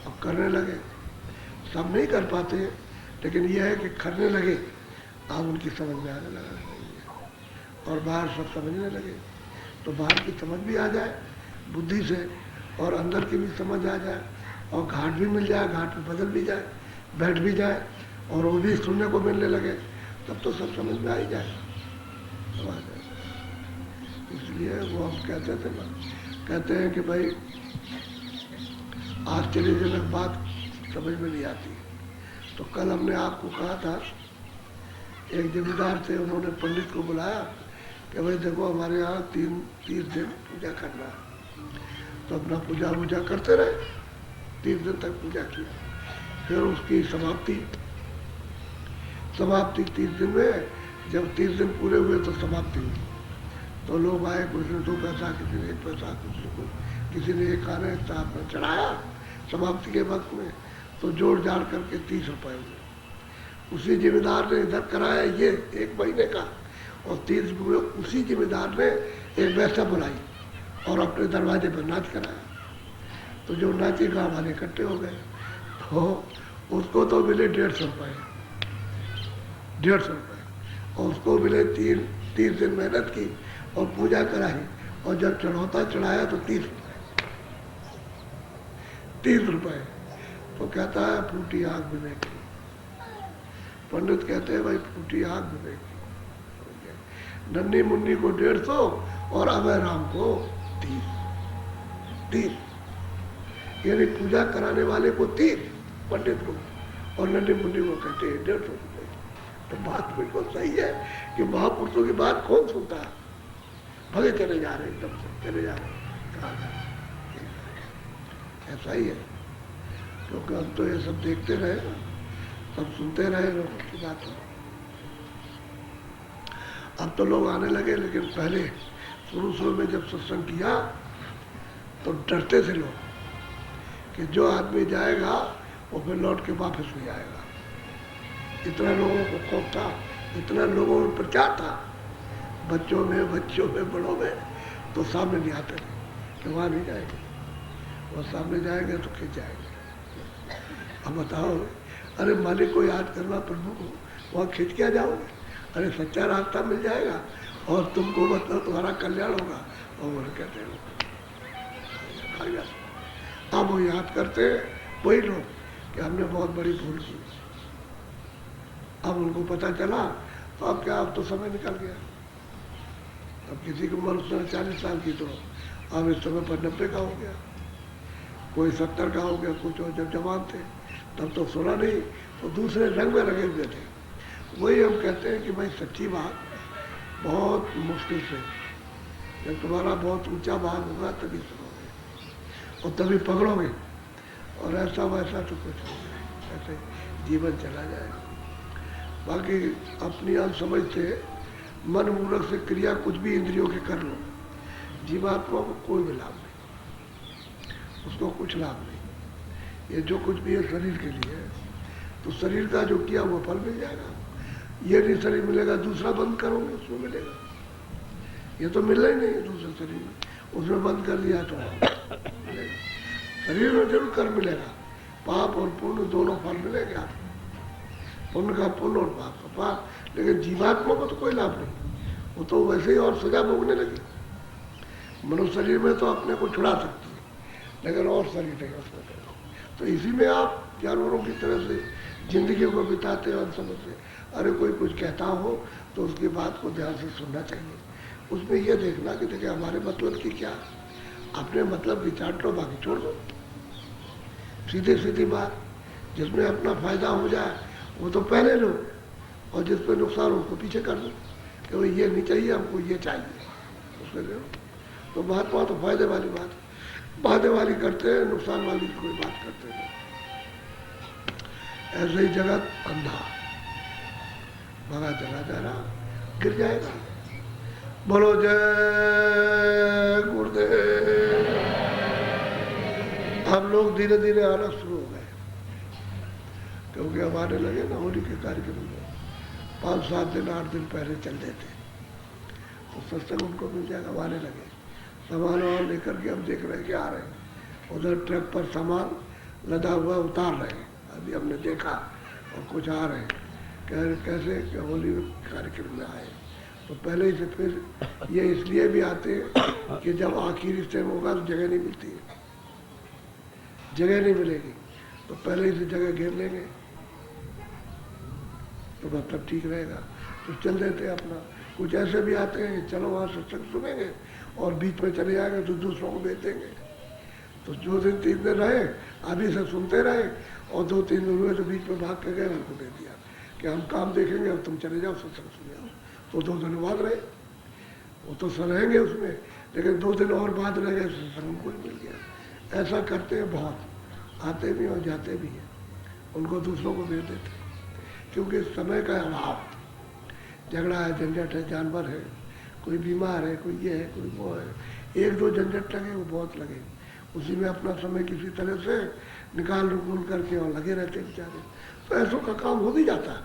अब करने लगे। सब नहीं कर पाते, लेकिन यह है कि करने लगे, अब उनकी समझ में आने लगा और बाहर सब समझने लगे। तो बाहर की समझ भी आ जाए बुद्धि से, और अंदर की भी समझ आ जाए, और घाट भी मिल जाए, घाट में बदल भी जाए, बैठ भी जाए, और वो भी सुनने को मिलने लगे, तब तो सब समझ में आ ही जाए। इसलिए वो हम कहते थे ना, कहते हैं कि भाई आश्चर्यजनक बात समझ में नहीं आती। तो कल हमने आपको कहा था, एक जमींदार थे, उन्होंने पंडित को बुलाया कि भाई देखो हमारे यहाँ 30 दिन पूजा करना है। तो अपना पूजा वूजा करते रहे, 30 दिन तक पूजा किया। फिर उसकी समाप्ति 30 दिन में, जब 30 दिन पूरे हुए तो समाप्ति हुई। तो लोग आए, किसी ने 2 पैसा, किसी ने 1 पैसा, किसी ने 1 आने अपना चढ़ाया समाप्ति के वक्त में, तो जोड़ जाड़ करके 30 रुपये हुए। उसी जिम्मेदार ने इधर कराया ये 1 महीने का, और 30 हुए। उसी जिम्मेदार ने एक वैसा बुलाई और अपने दरवाजे पर नाच कराया। तो जो नाचे गाँव वाले इकट्ठे हो गए, तो उसको तो मिले 150 रुपये, 150 रुपये, और उसको मिले 30 दिन मेहनत की और पूजा कराई, और जब चढ़ौता चढ़ाया तो 30 रुपये। तो कहता है फूटी आग विवेक की। पंडित कहते हैं भाई फूटी आग विवेक की। नन्ही मुन्नी को 150 और अभय राम को 30। यानी पूजा कराने वाले को 30, पंडित को, और नन्ही मुन्नी को कहते हैं 150 रुपये। तो बात बिल्कुल सही है कि महापुरुषों की बात कौन सुनता है? भगे चले जा रहे, एकदम से चले जा रहे, कहाँ जा रहे? ऐसा ही है, क्योंकि हम तो ये सब देखते रहे, सब सुनते रहे लोगों की बात। अब तो लोग आने लगे, लेकिन पहले शुरू में जब सत्संग किया तो डरते थे लोग कि जो आदमी जाएगा वो फिर लौट के वापस नहीं आएगा। इतना लोगों को खौफ था, इतना लोगों में प्रचार था, बच्चों में, बड़ों में, तो सामने नहीं आते थे कि वहाँ नहीं जाएंगे, वो सामने जाएंगे तो खिंच जाएंगे। अब बताओ, अरे मालिक को याद करना, प्रभु को, वहाँ खिंच क्या जाओगे? अरे सच्चा रास्ता मिल जाएगा और तुमको मतलब तुम्हारा कल्याण होगा। और वो कहते हैं अब वो याद करते वही लोग कि हमने बहुत बड़ी भूल की। अब उनको पता चला तो अब क्या, अब तो समय निकल गया। अब किसी की उम्र 40 साल की, तो अब इस समय पर 90 का हो गया, कोई 70 का हो गया, कुछ और जब जवान थे तब तो सुना नहीं, तो दूसरे रंग में लगे हुए थे। वही हम कहते हैं कि भाई सच्ची बात बहुत मुश्किल से, जब तुम्हारा बहुत ऊंचा भाग होगा तभी सुनोगे। और तभी पकड़ोगे, और ऐसा वैसा तो कुछ नहीं, ऐसे जीवन चला जाएगा। बाकी अपनी अनसमझ से मन मूर्ख से क्रिया कुछ भी इंद्रियों के कर लो, जीवात्मा को कोई भी लाभ नहीं, उसको कुछ लाभ नहीं। ये जो कुछ भी है शरीर के लिए है, तो शरीर का जो किया वो फल मिल जाएगा। ये नहीं शरीर मिलेगा, दूसरा बंद करोगे उसमें मिलेगा। ये तो मिलना ही नहीं है दूसरे शरीर में, उसमें बंद कर दिया तो मिलेगा। शरीर में जरूर कर मिलेगा, पाप और पुण्य दोनों फल मिलेंगे आपको, पुण्य का पुण्य और पाप का पाप। लेकिन जीवात्मा को तो कोई लाभ नहीं, वो तो वैसे ही और सजा भोगने लगी। मनुष्य शरीर में तो अपने को छुड़ा सकती है, लेकिन और शरीर नहीं उसमें। तो इसी में आप जानवरों की तरह से जिंदगी को बिताते हो समझ से। अरे कोई कुछ कहता हो तो उसकी बात को ध्यान से सुनना चाहिए, उसमें यह देखना कि देखिए हमारे मतलब की क्या, अपने मतलब की चाट लो, बाकी छोड़ दो। सीधी सीधी बात, जिसमें अपना फायदा हो जाए वो तो पहले लो, और जिस पर नुकसान हो उसको पीछे कर दो कि भाई ये नहीं चाहिए हमको, ये चाहिए, उसमें ले लो। तो महात्मा तो फायदे वाली बात, फायदे वाली करते हैं, नुकसान वाली कोई बात करते हैं। ऐसे ही जगत अंधा भगा चला जा रहा, गिर जाएगा। बोलो जय गुरुदेव। हम लोग धीरे धीरे आना शुरू हो गए, क्योंकि अब आने लगे ना होली के कार्यक्रम में 5-7 दिन 8 दिन पहले चल देते, तो सत्संग उनको मिल जाएगा। आने लगे, सामान वामान लेकर के हम देख रहे हैं कि आ रहे हैं। उधर ट्रक पर सामान लदा हुआ उतार रहे हैं, अभी हमने देखा, और कुछ आ रहे हैं। कह रहे कैसे कि होली कार्यक्रम में आए, तो पहले ही से फिर ये इसलिए भी आते हैं कि जब आखिरी टाइम होगा तो जगह नहीं मिलती है, जगह नहीं मिलेगी, तो पहले ही से जगह घेर लेंगे तो मतलब ठीक रहेगा। तो चल देते हैं अपना। कुछ ऐसे भी आते हैं कि चलो वहाँ सत्संग सुनेंगे और बीच में चले जाएंगे तो दूसरों को भेज देंगे। तो 2 दिन 3 दिन रहे, अभी से सुनते रहे, और 2-3 दिन हुए तो बीच में भाग के गए, उनको दे दिया कि हम काम देखेंगे और तुम चले जाओ सत्संग सुने आओ। तो 2 दिन बाद रहे, वो तो सर रहेंगे उसमें, लेकिन 2 दिन और बाद रह गए, सत्संग उनको ही मिल गया। ऐसा करते हैं बहुत, आते भी और जाते भी हैं, उनको दूसरों को भेज देते हैं। क्योंकि समय का अभाव, झगड़ा है, झंझट है, जानवर है, कोई बीमार है, कोई ये है, कोई वो है, 1-2 झंझट लगे वो बहुत लगे, उसी में अपना समय किसी तरह से निकाल निकूल करके और लगे रहते बेचारे। तो ऐसों का काम हो भी जाता है,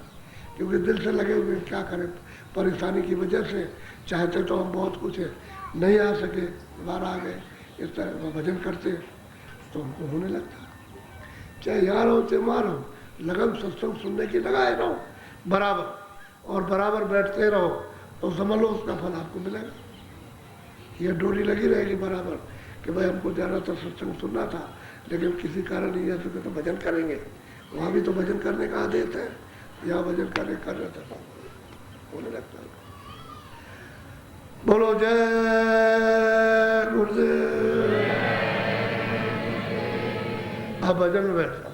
क्योंकि दिल से लगे हुए क्या करें, परेशानी की वजह से चाहते तो हम बहुत कुछ है, नहीं आ सके, बाहर आ गए, इस तरह भजन करते तो हमको होने लगता। चाहे यहाँ रहो चाहे वहाँ रहो, लगन सत्संग सुनने की लगाए रहो बराबर, और बराबर बैठते रहो, तो समझ लो उसका फल आपको मिलेगा। ये डोरी लगी रहेगी बराबर कि भाई हमको जाना था, सत्संग सुनना था, लेकिन किसी कारण नहीं जा सके तो भजन करेंगे। वहाँ भी तो भजन करने का आदेश है, यहाँ भजन करने कर रहे थे, होने लगता है। बोलो जय गुरुदेव। अब भजन में बैठ जाओ।